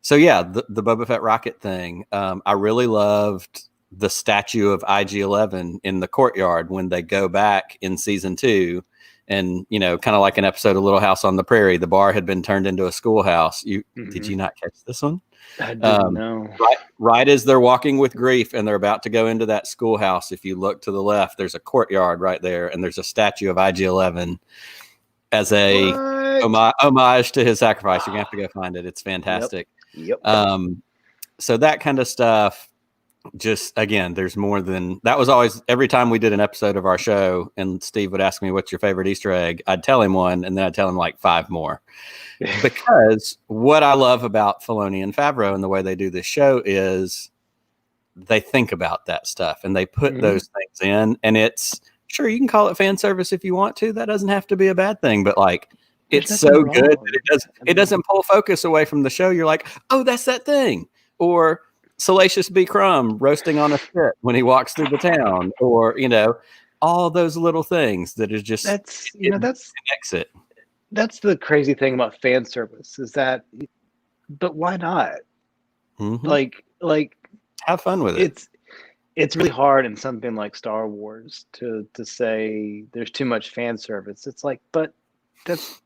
so yeah, the Boba Fett rocket thing. I really loved the statue of IG-11 in the courtyard when they go back in season 2. And, kind of like an episode of Little House on the Prairie, the bar had been turned into a schoolhouse. Did you not catch this one? I didn't know. Right as they're walking with Grief and they're about to go into that schoolhouse, if you look to the left, there's a courtyard right there, and there's a statue of IG-11 as a homage to his sacrifice. You're going to have to go find it. It's fantastic. Yep. So that kind of stuff. Just again, there's more than that. Was always every time we did an episode of our show and Steve would ask me, what's your favorite Easter egg? I'd tell him one, and then I'd tell him like 5 more. Because what I love about Filoni and Favreau and the way they do this show is they think about that stuff and they put those things in. And it's sure, you can call it fan service if you want to. That doesn't have to be a bad thing, but like it's so good that it doesn't pull focus away from the show. You're like, oh, that's that thing. Or Salacious B. Crumb roasting on a spit when he walks through the town, or all those little things that is just that's connects it. That's the crazy thing about fan service is that, but why not? Like have fun with it. It's really hard in something like Star Wars to say there's too much fan service. It's like, but that's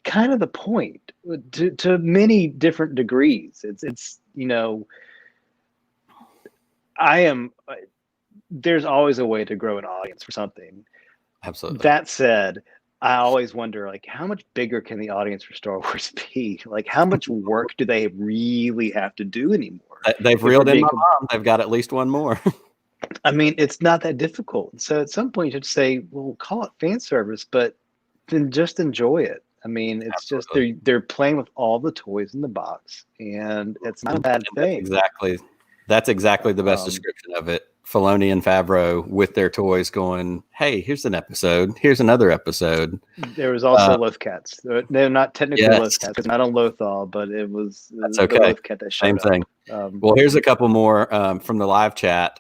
kind of the point to many different degrees. It's there's always a way to grow an audience for something. Absolutely. That said, I always wonder, like, how much bigger can the audience for Star Wars be? Like, how much work do they really have to do anymore? They've reeled in my mom. They've got at least one more. I mean, it's not that difficult. So at some point you should say, well, call it fan service, but then just enjoy it. I mean, it's Absolutely. Just they're playing with all the toys in the box, and it's not a bad thing. That's exactly the best description of it. Filoni and Favreau with their toys going, hey, here's an episode. Here's another episode. There was also Lothcats. They're not technically Yes. Lothcats. It's not on Lothal, but That's the okay. Lothcat that showed Same thing. up. Well, here's a couple more from the live chat.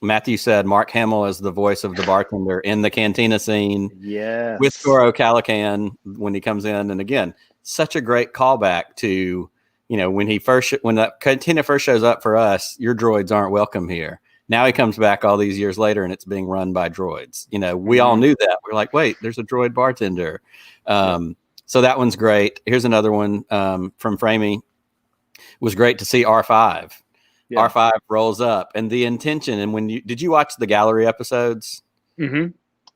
Matthew said Mark Hamill is the voice of the bartender in the cantina scene. Yes. With Goro Calican when he comes in. And again, such a great callback to, when that cantina first shows up for us, your droids aren't welcome here. Now he comes back all these years later and it's being run by droids. We all knew that. We're like, wait, there's a droid bartender. So that one's great. Here's another one from Framey. It was great to see R5. Yeah. R5 rolls up and the intention. And did you watch the gallery episodes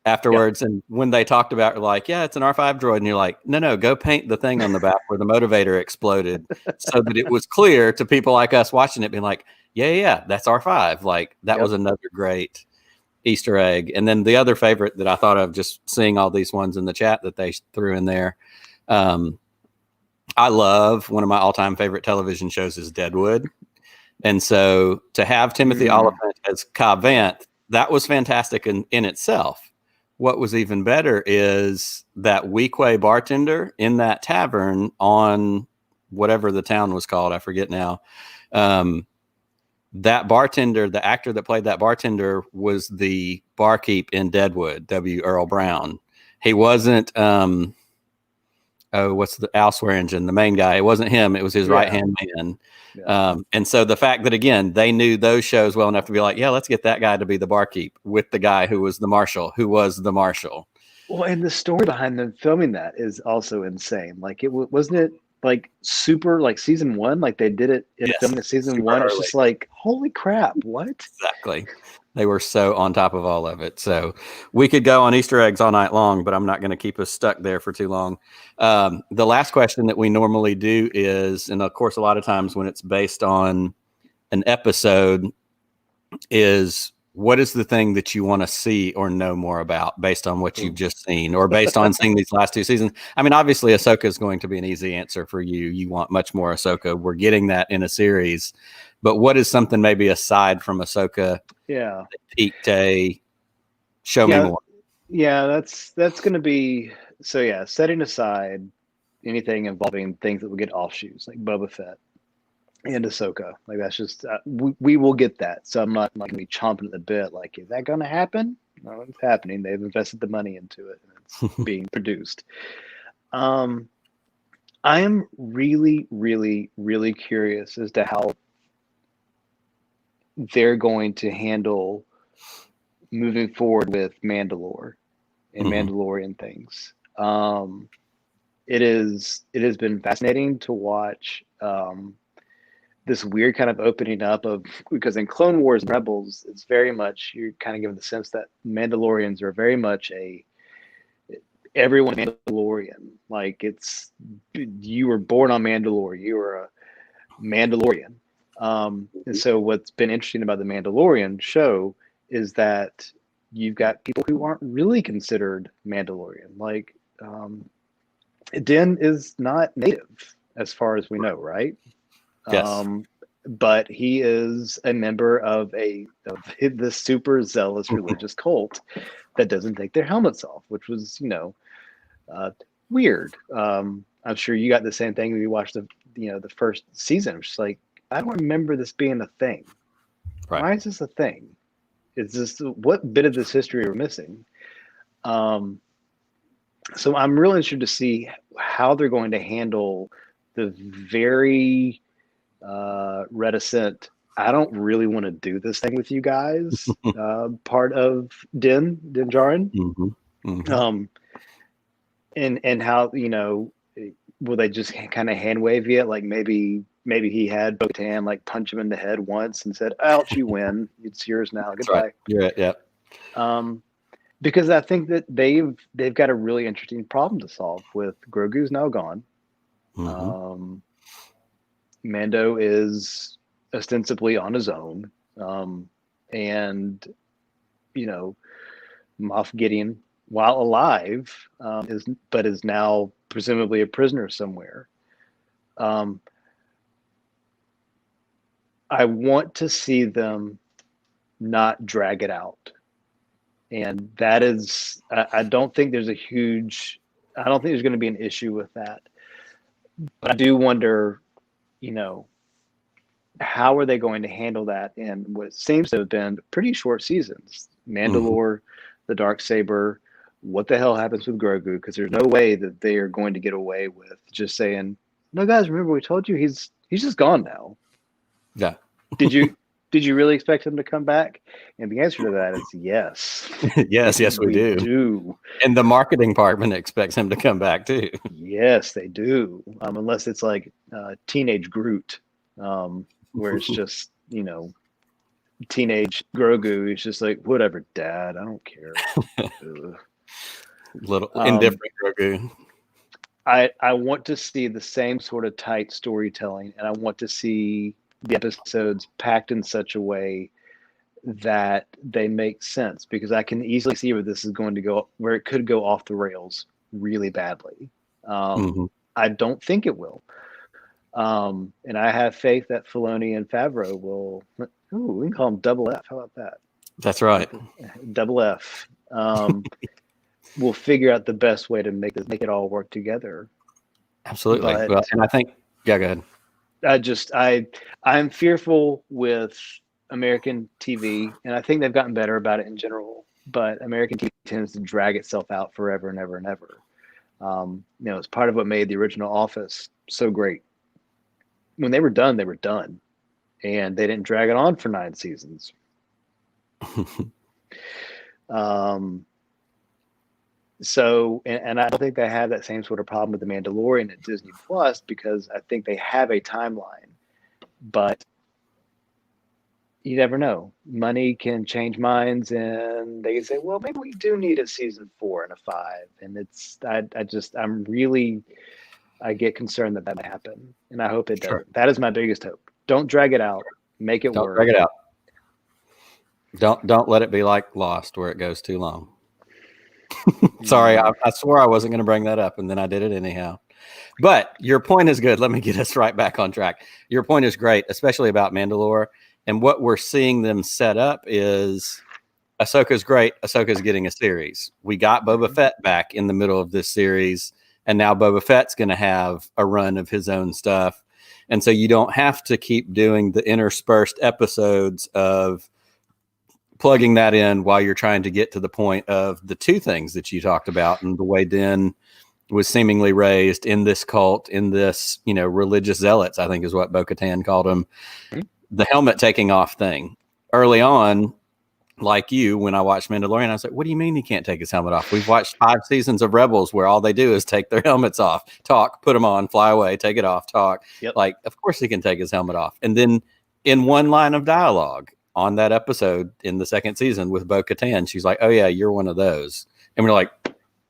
afterwards? Yeah. And when they talked about, like, yeah, it's an R5 droid. And you're like, no, go paint the thing on the back where the motivator exploded so that it was clear to people like us watching it being like, yeah, that's R5. Like that was another great Easter egg. And then the other favorite that I thought of just seeing all these ones in the chat that they threw in there. I love one of my all-time favorite television shows is Deadwood. And so to have Timothy Olyphant as Cobb Vanth, that was fantastic in itself. What was even better is that Weequay bartender in that tavern on whatever the town was called. I forget now. That bartender, the actor that played that bartender was the barkeep in Deadwood, W. Earl Brown. He wasn't, what's the Al Swearingen, the main guy. It wasn't him. It was his right-hand man. Yeah. And so the fact that, again, they knew those shows well enough to be like, yeah, let's get that guy to be the barkeep with the guy who was the marshal. Well, and the story behind them filming that is also insane. Like wasn't it like super, like season one, like they did it in filming season one. It's just like, holy crap, what? Exactly. They were so on top of all of it. So we could go on Easter eggs all night long, but I'm not going to keep us stuck there for too long. The last question that we normally do is, and of course, a lot of times when it's based on an episode, is what is the thing that you want to see or know more about based on what you've just seen or based on seeing these last two seasons? I mean, obviously, Ahsoka is going to be an easy answer for you. You want much more Ahsoka. We're getting that in a series. But what is something maybe aside from Ahsoka? Yeah. Peaked a show me more. Yeah, that's going to be so. Yeah, setting aside anything involving things that will get offshoots like Boba Fett and Ahsoka, like that's just we will get that. So I'm not going to be chomping at the bit. Like, is that going to happen? No, it's happening. They've invested the money into it, and it's being produced. I am really, really, really curious as to how they're going to handle moving forward with Mandalore and Mandalorian things. It has been fascinating to watch this weird kind of opening up of, because in Clone Wars and Rebels, it's very much, you're kind of given the sense that Mandalorians are very much everyone Mandalorian. Like you were born on Mandalore, you were a Mandalorian. And so what's been interesting about the Mandalorian show is that you've got people who aren't really considered Mandalorian. Like Din is not native as far as we know, right? Yes. But he is a member of the super zealous religious cult that doesn't take their helmets off, which was, weird. I'm sure you got the same thing when you watched the first season. It's just like, I don't remember this being a thing. Right. Why is this a thing? Is this what bit of this history we're missing? So I'm really interested to see how they're going to handle the very reticent, I don't really want to do this thing with you guys, part of Din Djarin. And how, will they just kind of hand wave it? Like maybe he had Bo-Katan like punch him in the head once and said, ouch, you win. It's yours now. Goodbye. Right. You're right. Yeah. Because I think that they've got a really interesting problem to solve with Grogu's now gone. Mando is ostensibly on his own. And, Moff Gideon, while alive, is now presumably a prisoner somewhere. I want to see them not drag it out. And that is, I don't think there's I don't think there's going to be an issue with that. But I do wonder, you know, how are they going to handle that in what seems to have been pretty short seasons? Mhm. Mandalore, the Dark Saber. What the hell happens with Grogu? Because there's no way that they are going to get away with just saying, "No, guys, remember we told you he's just gone now." Yeah. Did you did you really expect him to come back? And the answer to that is yes. Yes, we We do. do. And the marketing department expects him to come back too. Yes, they do. Unless it's like teenage Groot, where it's just, teenage Grogu is just like, whatever, Dad, I don't care. Ugh. Little Um, indifferent Grogu. I want to see the same sort of tight storytelling, and I want to see the episodes packed in such a way that they make sense, because I can easily see where this is going to go, where it could go off the rails really badly. Mhm. I don't think it will. And I have faith that Filoni and Favreau will. Ooh, we can call them Double F. How about that? That's right. Double F. Will figure out the best way to make it all work together. Absolutely. Well, But and I think, yeah, go ahead. I'm fearful with American TV, and I think they've gotten better about it in general. But American TV tends to drag itself out forever and ever and ever. It's part of what made the original Office so great. When they were done, and they didn't drag it on for 9 seasons. Um, and I don't think they have that same sort of problem with the Mandalorian at Disney Plus, because I think they have a timeline, but you never know. Money can change minds, and they can say, well, maybe we do need a season 4 and a 5. And I get concerned that might happen, and I hope it Sure. doesn't. That is my biggest hope. Don't drag it out. Make it Don't work. drag it out. Don't let it be like Lost, where it goes too long. Sorry, I swore I wasn't going to bring that up, and then I did it anyhow. But your point is good. Let me get us right back on track. Your point is great, especially about Mandalore. And what we're seeing them set up is Ahsoka's great. Ahsoka's getting a series. We got Boba Fett back in the middle of this series, and now Boba Fett's going to have a run of his own stuff. And so you don't have to keep doing the interspersed episodes of plugging that in while you're trying to get to the point of the two things that you talked about, and the way Din was seemingly raised in this cult, in this, religious zealots, I think is what Bo-Katan called them. The helmet taking off thing early on, like you, when I watched Mandalorian, I was like, what do you mean he can't take his helmet off? We've watched 5 seasons of Rebels where all they do is take their helmets off, talk, put them on, fly away, take it off, talk. Yep. Like, of course he can take his helmet off. And then in one line of dialogue on that episode in the second season with Bo-Katan, she's like, oh yeah, you're one of those. And we're like,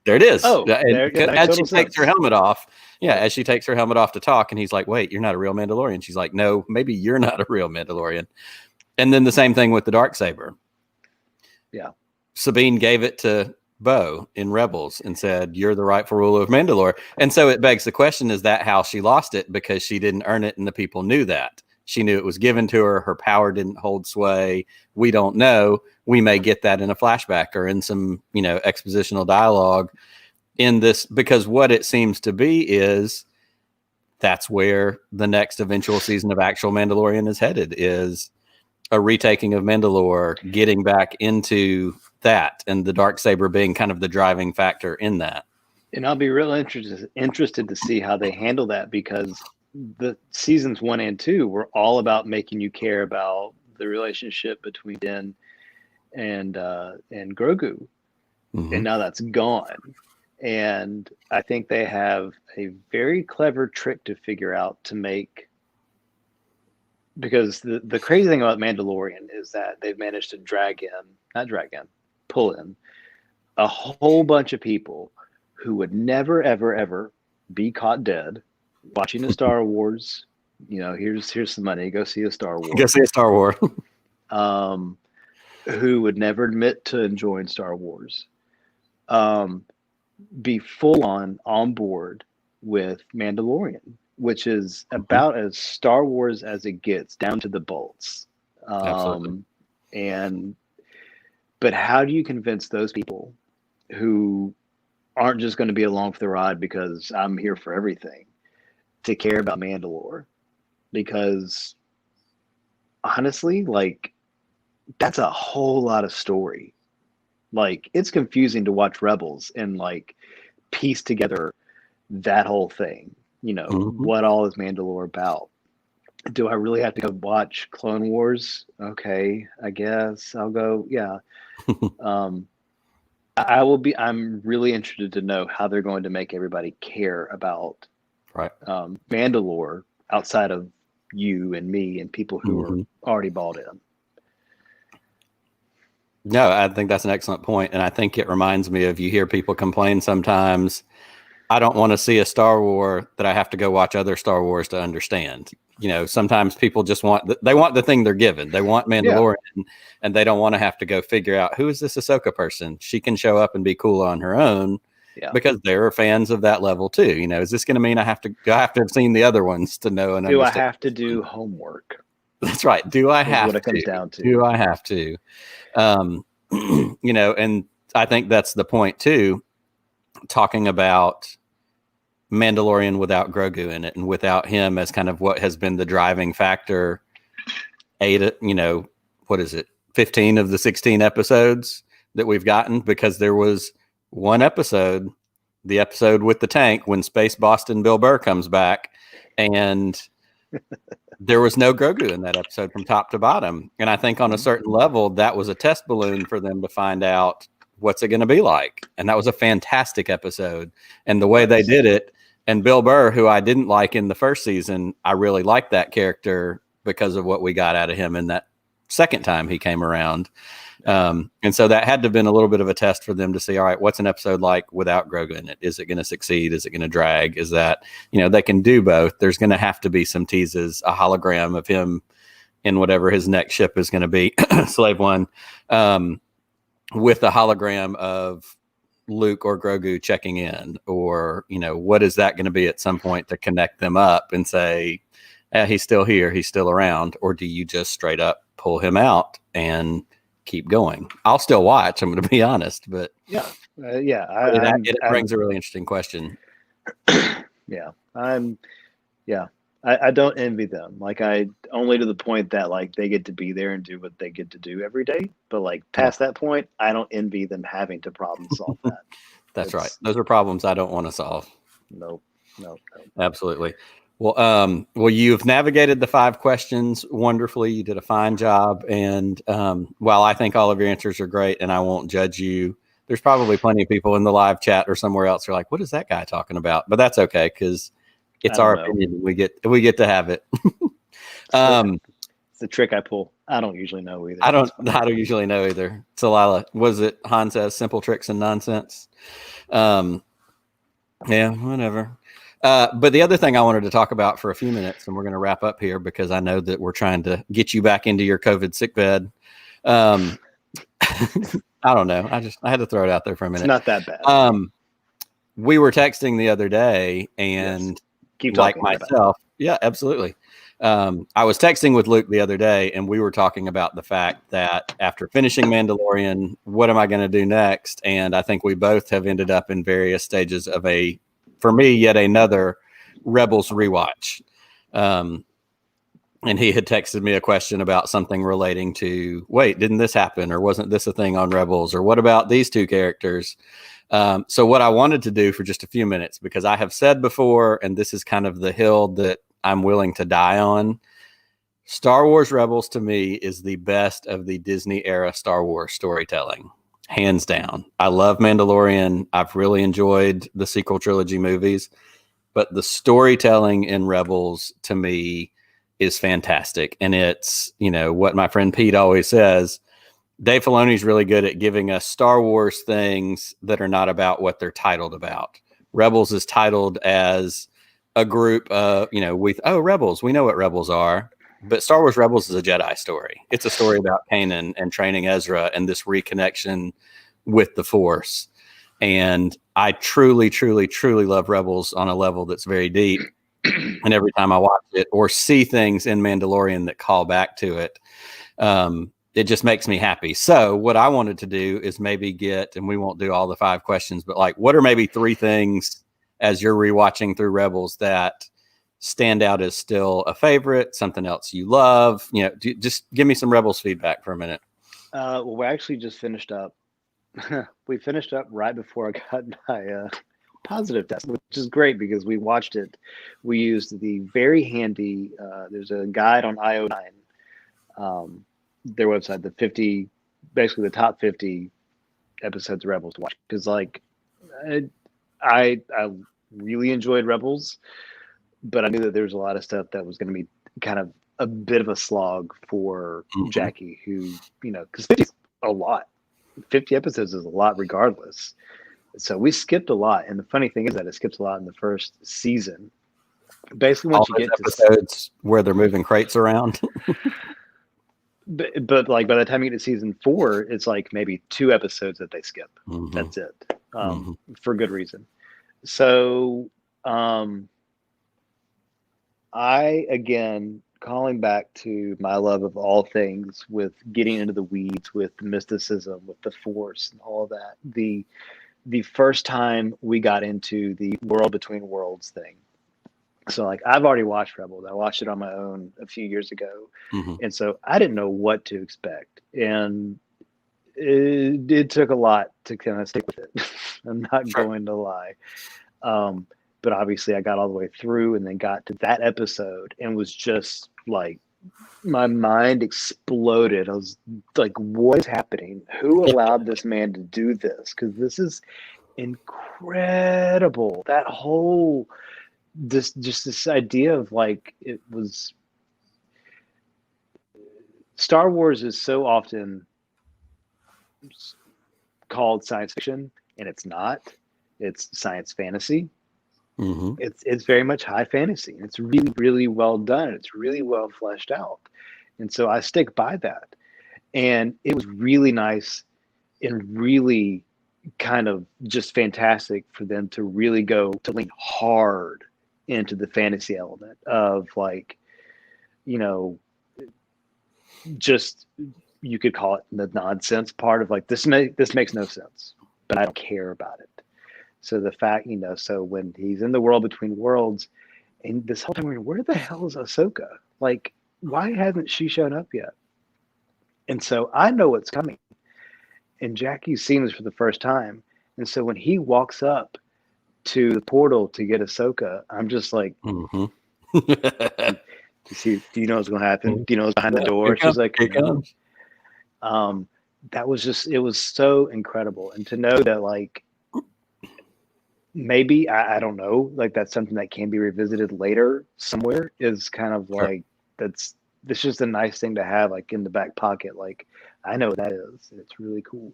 there it is. Oh, as she takes her helmet off. Yeah, as she takes her helmet off to talk, and he's like, wait, you're not a real Mandalorian. She's like, no, maybe you're not a real Mandalorian. And then the same thing with the Darksaber. Yeah. Sabine gave it to Bo in Rebels and said, you're the rightful ruler of Mandalore. And so it begs the question, is that how she lost it? Because she didn't earn it and the people knew that. She knew it was given to her. Her power didn't hold sway. We don't know. We may get that in a flashback or in some, expositional dialogue in this, because what it seems to be is that's where the next eventual season of actual Mandalorian is headed, is a retaking of Mandalore, getting back into that, and the Darksaber being kind of the driving factor in that. And I'll be real interested to see how they handle that, because the seasons 1 and 2 were all about making you care about the relationship between Din and Grogu, and now that's gone. And I think they have a very clever trick to figure out to make, because the crazy thing about Mandalorian is that they've managed to pull in a whole bunch of people who would never, ever, ever be caught dead watching a Star Wars. Here's some money. Go see a Star Wars. Go see a Star Wars. Who would never admit to enjoying Star Wars. Be full on board with Mandalorian, which is about as Star Wars as it gets, down to the bolts. Absolutely. And but how do you convince those people who aren't just going to be along for the ride because I'm here for everything to care about Mandalore? Because honestly, like, that's a whole lot of story. Like, it's confusing to watch Rebels and like piece together that whole thing. Mhm. What all is Mandalore about? Do I really have to go watch Clone Wars? Okay, I guess I'll go. Yeah. Um, I'm really interested to know how they're going to make everybody care about Right. Mandalore outside of you and me and people who are Hmm. already bought in. No, I think that's an excellent point. And I think it reminds me of, you hear people complain sometimes, I don't want to see a Star Wars that I have to go watch other Star Wars to understand. Sometimes people just they want the thing they're given. They want Yeah, Mandalorian, and they don't want to have to go figure out, who is this Ahsoka person? She can show up and be cool on her own, yeah. because there are fans of that level too. Is this going to mean I have to have seen the other ones to know and Do I understand? have to do homework? That's right. Do I Is have what it comes to? down to. Do I have to? Um, and I think that's the point too, talking about Mandalorian without Grogu in it, and without him as kind of what has been the driving factor. What is it? 15 of the 16 episodes that we've gotten, because there was one episode, the episode with the tank, when Space Boston Bill Burr comes back, and there was no Grogu in that episode from top to bottom. And I think on a certain level, that was a test balloon for them to find out, what's it going to be like. And that was a fantastic episode. And the way they did it, and Bill Burr, who I didn't like in the first season, I really liked that character because of what we got out of him in that second time he came around. And so that had to have been a little bit of a test for them to see, all right, what's an episode like without Grogu in it? Is it going to succeed? Is it going to drag? Is that, they can do both. There's going to have to be some teases, a hologram of him in whatever his next ship is going to be, Slave One, with a hologram of Luke or Grogu checking in, or, what is that going to be at some point to connect them up and say, he's still here, he's still around? Or do you just straight up pull him out and keep going? I'll still watch, I'm going to be honest, but it brings a really interesting question. I don't envy them. Like, I only to the point that like they get to be there and do what they get to do every day. But like past that point, I don't envy them having to problem solve that. That's right. Those are problems I don't want to solve. Nope. Absolutely. Well, you've navigated the 5 questions wonderfully. You did a fine job. And while I think all of your answers are great and I won't judge you, there's probably plenty of people in the live chat or somewhere else who are like, what is that guy talking about? But that's okay, because it's our opinion. We get to have it. It's the trick I pull. I don't usually know either. I don't usually know either. Talila, was it Han says simple tricks and nonsense? Yeah, whatever. But the other thing I wanted to talk about for a few minutes, and we're going to wrap up here because I know that we're trying to get you back into your COVID sickbed. I don't know. I had to throw it out there for a minute. It's not that bad. We were texting the other day, and keep like talking myself. Yeah, absolutely. I was texting with Luke the other day, and we were talking about the fact that after finishing Mandalorian, what am I going to do next? And I think we both have ended up in various stages of for me, yet another Rebels rewatch. And he had texted me a question about something relating to, wait, didn't this happen? Or wasn't this a thing on Rebels? Or what about these two characters? So what I wanted to do for just a few minutes, because I have said before, and this is kind of the hill that I'm willing to die on, Star Wars Rebels to me is the best of the Disney era Star Wars storytelling, hands down. I love Mandalorian. I've really enjoyed the sequel trilogy movies, but the storytelling in Rebels to me is fantastic. And it's, what my friend Pete always says, Dave Filoni's really good at giving us Star Wars things that are not about what they're titled about. Rebels is titled as a group of, Rebels, we know what Rebels are. But Star Wars Rebels is a Jedi story. It's a story about Kanan and training Ezra and this reconnection with the Force. And I truly, truly, truly love Rebels on a level that's very deep. And every time I watch it or see things in Mandalorian that call back to it, it just makes me happy. So what I wanted to do is maybe get, and we won't do all the 5 questions, but like, what are maybe 3 things as you're rewatching through Rebels that stand out as still a favorite, something else you love? Just give me some Rebels feedback for a minute. Well, we actually just finished up. We finished up right before I got my positive test, which is great because we watched it. We used the very handy. There's a guide on IO9, their website, basically the top 50 episodes of Rebels to watch. Because like, I really enjoyed Rebels, but I knew that there was a lot of stuff that was going to be kind of a bit of a slog for Jackie, who, because 50 is a lot. 50 episodes is a lot regardless. So we skipped a lot. And the funny thing is that it skips a lot in the first season. Basically, once you get to episodes where they're moving crates around. but like by the time you get to season 4, it's like maybe 2 episodes that they skip. That's it. For good reason. So I, again, calling back to my love of all things with getting into the weeds, with mysticism, with the Force and all of that. The first time we got into the world between worlds thing. So like, I've already watched Rebels. I watched it on my own a few years ago. And so I didn't know what to expect. And it took a lot to kind of stick with it. I'm not going to lie. But obviously I got all the way through and then got to that episode and was just like, my mind exploded. I was like, what is happening? Who allowed this man to do this? Because this is incredible. That whole, this idea of like, it was, Star Wars is so often called science fiction, and it's not. It's science fantasy. It's very much high fantasy. It's really, really well done. It's really well fleshed out. And so I stick by that. And it was really nice and really kind of just fantastic for them to really go to lean hard into the fantasy element of like, just, you could call it the nonsense part of like, this makes no sense, but I don't care about it. So the fact, so when he's in the world between worlds, and this whole time, where the hell is Ahsoka? Like, why hasn't she shown up yet? And so I know what's coming. And Jackie's seen this for the first time. And so when he walks up to the portal to get Ahsoka, I'm just like, do you know what's going to happen? Do you know what's behind the door? She's like, that was just, it was so incredible. And to know that, like, maybe, I don't know, like that's something that can be revisited later somewhere is kind of like, that's just a nice thing to have like in the back pocket. Like, I know what that is. And it's really cool.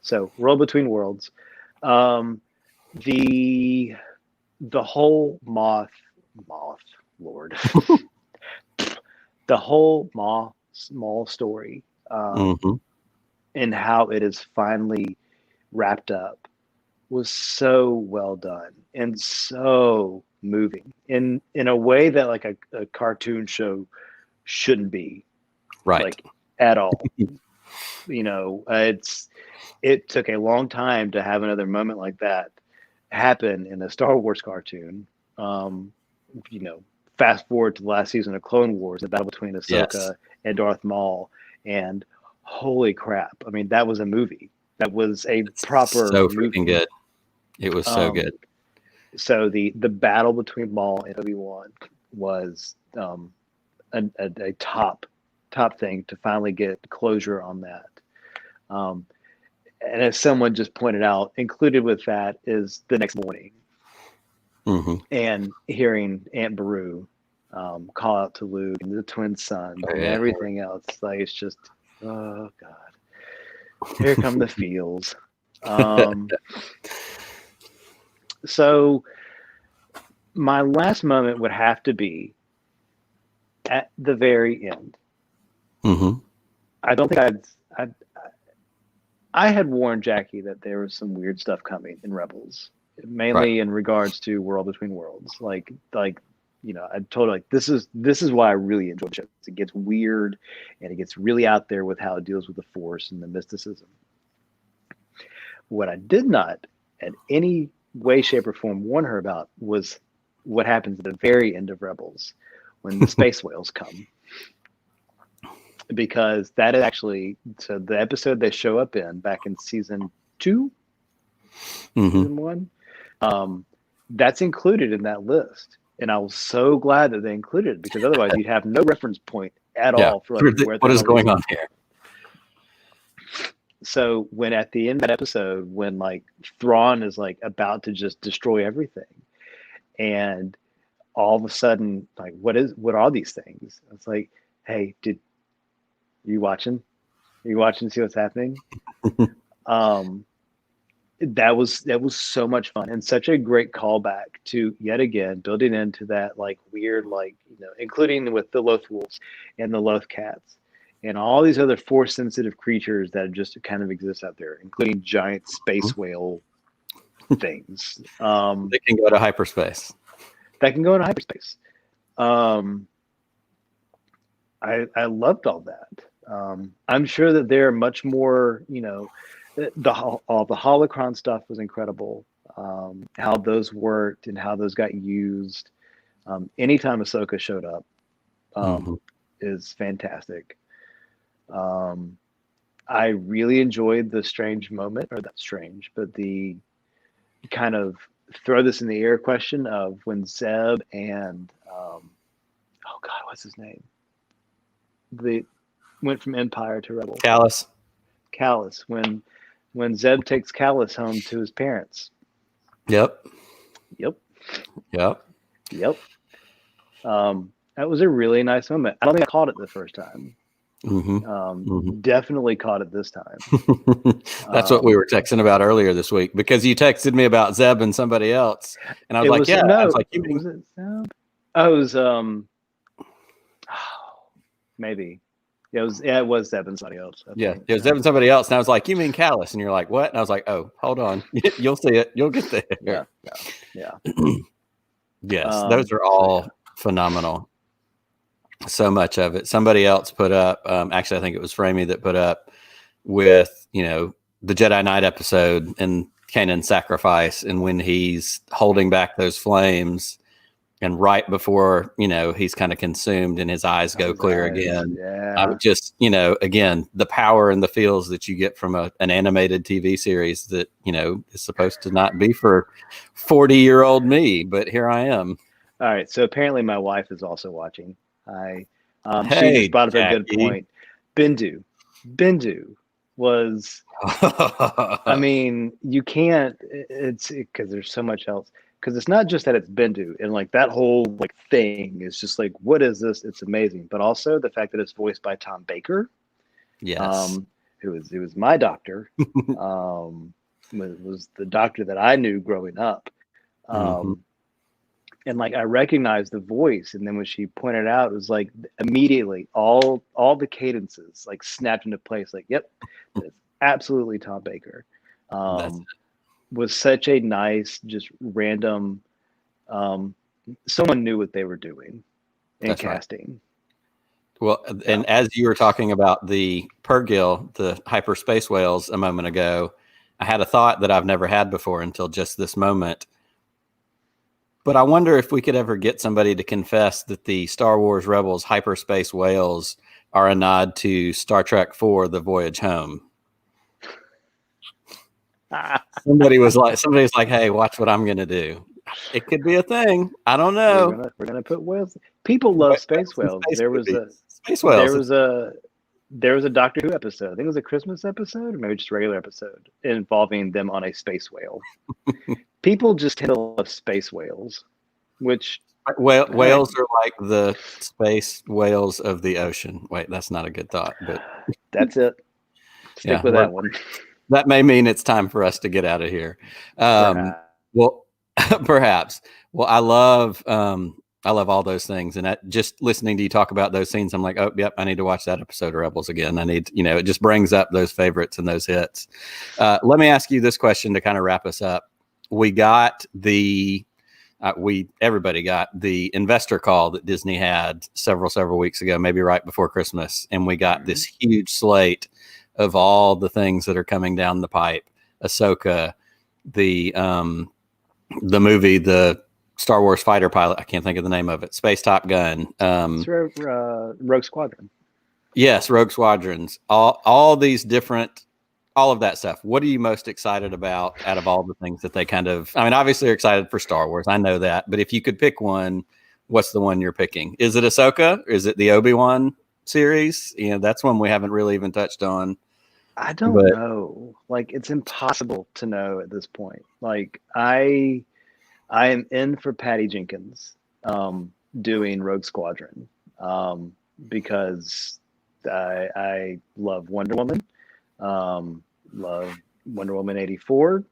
So World Between Worlds, the whole Moth Lord, the whole Maul story, and how it is finally wrapped up was so well done and so moving in a way that like a cartoon show shouldn't be, like, at all. It took a long time to have another moment like that happen in a Star Wars cartoon. Fast forward to the last season of Clone Wars, the battle between Ahsoka and Darth Maul, and holy crap! I mean, that was a movie. That was a proper so movie. Freaking good. It was so good. So the battle between Maul and Obi-Wan was a top thing to finally get closure on that. And as someone just pointed out, included with that is the next morning, and hearing Aunt Beru call out to Luke and the twin sons and everything else. Like, it's just, oh God, here come the feels. So my last moment would have to be at the very end. I don't think I had warned Jackie that there was some weird stuff coming in Rebels, mainly in regards to World Between Worlds. Like I told her, like, this is why I really enjoy the show. It gets weird, and it gets really out there with how it deals with the Force and the mysticism. What I did not, at any way, shape, or form, warn her about was what happens at the very end of Rebels when the space whales come. Because that is actually, so the episode they show up in back in season 2, season 1, that's included in that list. And I was so glad that they included it, because otherwise you'd have no reference point at all for like what is going on here. So when at the end of that episode, when like Thrawn is like about to just destroy everything, and all of a sudden, like, what are all these things? It's like, hey, are you watching? Are you watching to see what's happening? That was so much fun, and such a great callback to, yet again, building into that like weird, like, including with the Loth wolves and the Loth cats and all these other force sensitive creatures that just kind of exist out there, including giant space whale things. They can go to hyperspace. That can go into hyperspace. I loved all that. I'm sure that they're much more, all the holocron stuff was incredible. How those worked and how those got used. Anytime Ahsoka showed up is fantastic. I really enjoyed the strange moment, or not strange, but the kind of throw this in the air question of when Zeb and oh God, what's his name? They went from Empire to Rebel. Callus. When Zeb takes Callus home to his parents. Yep. That was a really nice moment. I don't think I caught it the first time. Definitely caught it this time. That's what we were texting about earlier this week, because you texted me about Zeb and somebody else, and I was like, I was like, was it Zeb? Oh, it was maybe. It was Zeb and somebody else. It was Zeb and somebody else, and I was like, you mean Callus? And you're like, what? And I was like, oh, hold on, you'll see it, you'll get there. Yeah. Yes, those are all phenomenal. So much of it. Somebody else put up, actually I think it was Framey that put up, with the Jedi Knight episode and Kanan's sacrifice, and when he's holding back those flames, and right before he's kind of consumed and his eyes go clear again. I would just again, the power and the feels that you get from an animated TV series that is supposed to not be for 40-year-old me, but here I am. All right, so apparently my wife is also watching. She Hey, just brought up Jackie. a good point. Bendu was, I mean, you can't, it's because there's so much else, because it's not just that it's Bendu, and like that whole like thing is just like, what is this? It's amazing. But also the fact that it's voiced by Tom Baker. Yes. Who was my doctor, was the doctor that I knew growing up. And like I recognized the voice, and then when she pointed it out, it was like immediately all the cadences like snapped into place. Like, yep, that's absolutely Tom Baker. Was such a nice, just random. Someone knew what they were doing in casting. Right. Well, and as you were talking about the Purrgil, the hyperspace whales, a moment ago, I had a thought that I've never had before until just this moment. But I wonder if we could ever get somebody to confess that the Star Wars Rebels hyperspace whales are a nod to Star Trek IV: The Voyage Home. Somebody's like, hey, watch what I'm going to do. It could be a thing. I don't know. We're gonna put whales. People love space whales. There was a Doctor Who episode. I think it was a Christmas episode, or maybe just a regular episode, involving them on a space whale. People just tend to love space whales, which whales are like the space whales of the ocean. Wait, that's not a good thought, but that's it. Stick with that one. That may mean it's time for us to get out of here. Well, perhaps. Well, I love all those things, and just listening to you talk about those scenes, I'm like, oh, yep, I need to watch that episode of Rebels again. I need, it just brings up those favorites and those hits. Let me ask you this question to kind of wrap us up. We got the everybody got the investor call that Disney had several weeks ago, maybe right before Christmas, and we got this huge slate of all the things that are coming down the pipe. Ahsoka, the movie, the Star Wars fighter pilot. I can't think of the name of it. Space Top Gun. Rogue Squadron. Yes, Rogue Squadrons. All these different, all of that stuff. What are you most excited about out of all the things that they kind of? I mean, obviously you're excited for Star Wars. I know that, but if you could pick one, what's the one you're picking? Is it Ahsoka? Is it the Obi-Wan series? That's one we haven't really even touched on. I don't know. Like, it's impossible to know at this point. Like, I am in for Patty Jenkins doing Rogue Squadron because I love Wonder Woman, love Wonder Woman 84.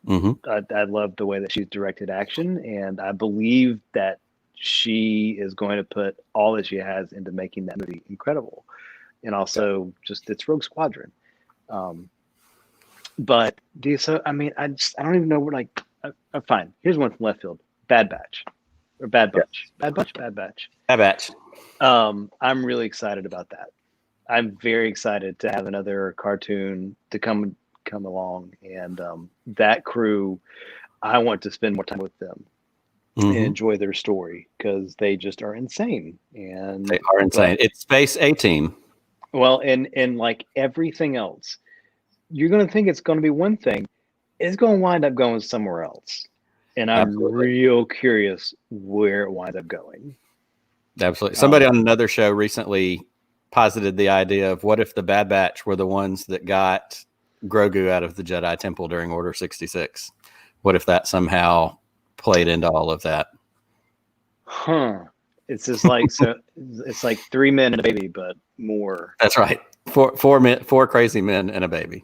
I love the way that she's directed action, and I believe that she is going to put all that she has into making that movie incredible. And also just it's Rogue Squadron. But I mean, I don't even know where, like, fine. Here's one from left field. Bad Batch. Or Bad Batch. Yeah. Bad Batch. I'm really excited about that. I'm very excited to have another cartoon to come along, and that crew, I want to spend more time with them and enjoy their story because they just are insane. And they are insane. It's Space A-Team. Well, and like everything else, you're going to think it's going to be one thing. It's going to wind up going somewhere else. And I'm real curious where it winds up going. Absolutely. Somebody on another show recently posited the idea of what if the Bad Batch were the ones that got Grogu out of the Jedi Temple during Order 66? What if that somehow played into all of that? It's just like, so it's like 3 men and a baby, but more. That's right. Four crazy men and a baby.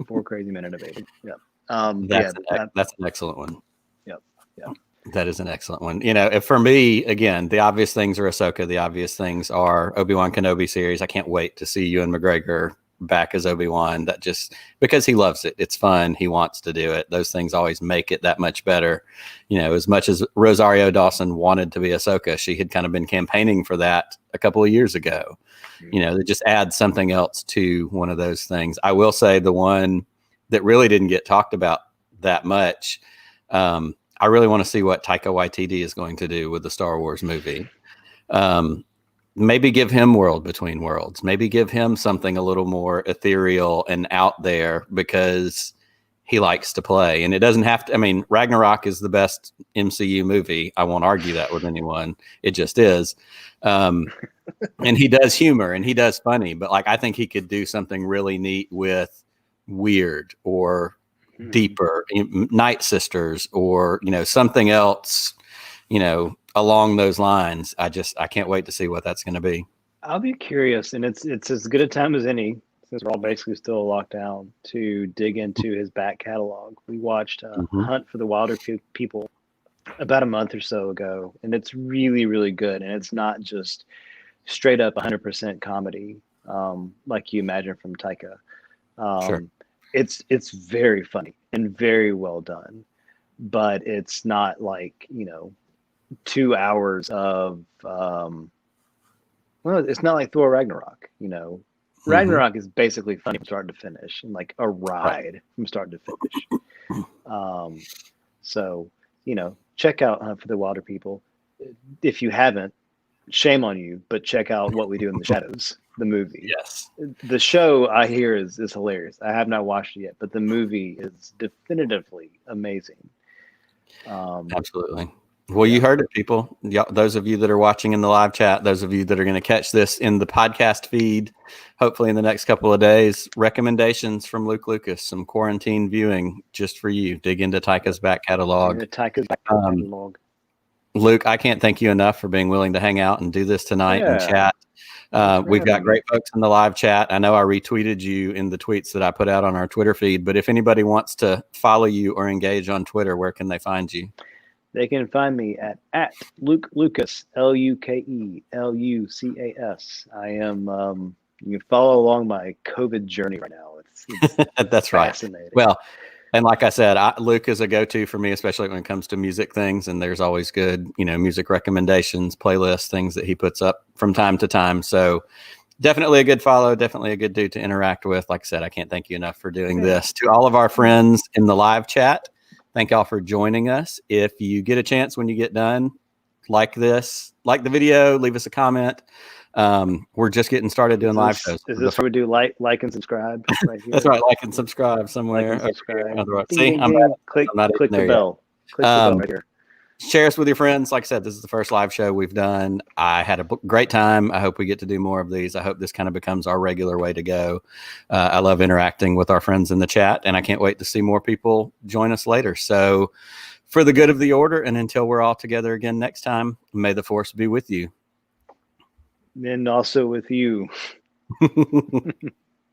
4 crazy men and a baby. Yep. That's an excellent one. Yep. That is an excellent one. For me, again, the obvious things are Ahsoka. The obvious things are Obi-Wan Kenobi series. I can't wait to see Ewan McGregor back as Obi-Wan. That just because he loves it. It's fun. He wants to do it. Those things always make it that much better. As much as Rosario Dawson wanted to be Ahsoka, she had kind of been campaigning for that a couple of years ago. They just add something else to one of those things. I will say the one that really didn't get talked about that much. I really want to see what Taika Waititi is going to do with the Star Wars movie. Maybe give him World Between Worlds. Maybe give him something a little more ethereal and out there because he likes to play. And it doesn't have to, I mean, Ragnarok is the best MCU movie. I won't argue that with anyone. It just is. And he does humor and he does funny, but like, I think he could do something really neat with weird or deeper, Night Sisters, or something else, along those lines. I can't wait to see what that's going to be. I'll be curious, and it's as good a time as any, since we're all basically still locked down, to dig into his back catalog. We watched Hunt for the Wilder People about a month or so ago, and it's really, really good. And it's not just straight up 100% comedy like you imagine from Taika. Sure. It's very funny and very well done, but it's not like 2 hours of it's not like Thor Ragnarok. Ragnarok is basically funny from start to finish and like a ride from start to finish. So check out Hunt for the Wilder People. If you haven't, shame on you, but check out What We Do in the Shadows, the movie. Yes. The show I hear is hilarious. I have not watched it yet, but the movie is definitively amazing. Absolutely. Well, you heard it, people. Those of you that are watching in the live chat, those of you that are going to catch this in the podcast feed, hopefully in the next couple of days, recommendations from Luke Lucas, some quarantine viewing just for you. Dig into Taika's back catalog. Luke, I can't thank you enough for being willing to hang out and do this tonight and chat. We've got great folks in the live chat. I know I retweeted you in the tweets that I put out on our Twitter feed, but if anybody wants to follow you or engage on Twitter, where can they find you? They can find me at Luke Lucas, LukeLucas. I am, you can follow along my COVID journey right now. It's That's fascinating. Right. Well, And like I said, Luke is a go-to for me, especially when it comes to music things. And there's always good, music recommendations, playlists, things that he puts up from time to time. So definitely a good follow, definitely a good dude to interact with. Like I said, I can't thank you enough for doing this. To all of our friends in the live chat, thank y'all for joining us. If you get a chance when you get done, like the video, leave us a comment. We're just getting started doing live shows. Is this where we do like and subscribe right here? That's right. Like and subscribe somewhere. Like and subscribe. See, Ding, ding, ding. Click the bell. Click the bell right here. Share us with your friends. Like I said, this is the first live show we've done. I had a great time. I hope we get to do more of these. I hope this kind of becomes our regular way to go. I love interacting with our friends in the chat, and I can't wait to see more people join us later. So for the good of the order, and until we're all together again next time, may the force be with you. And also with you.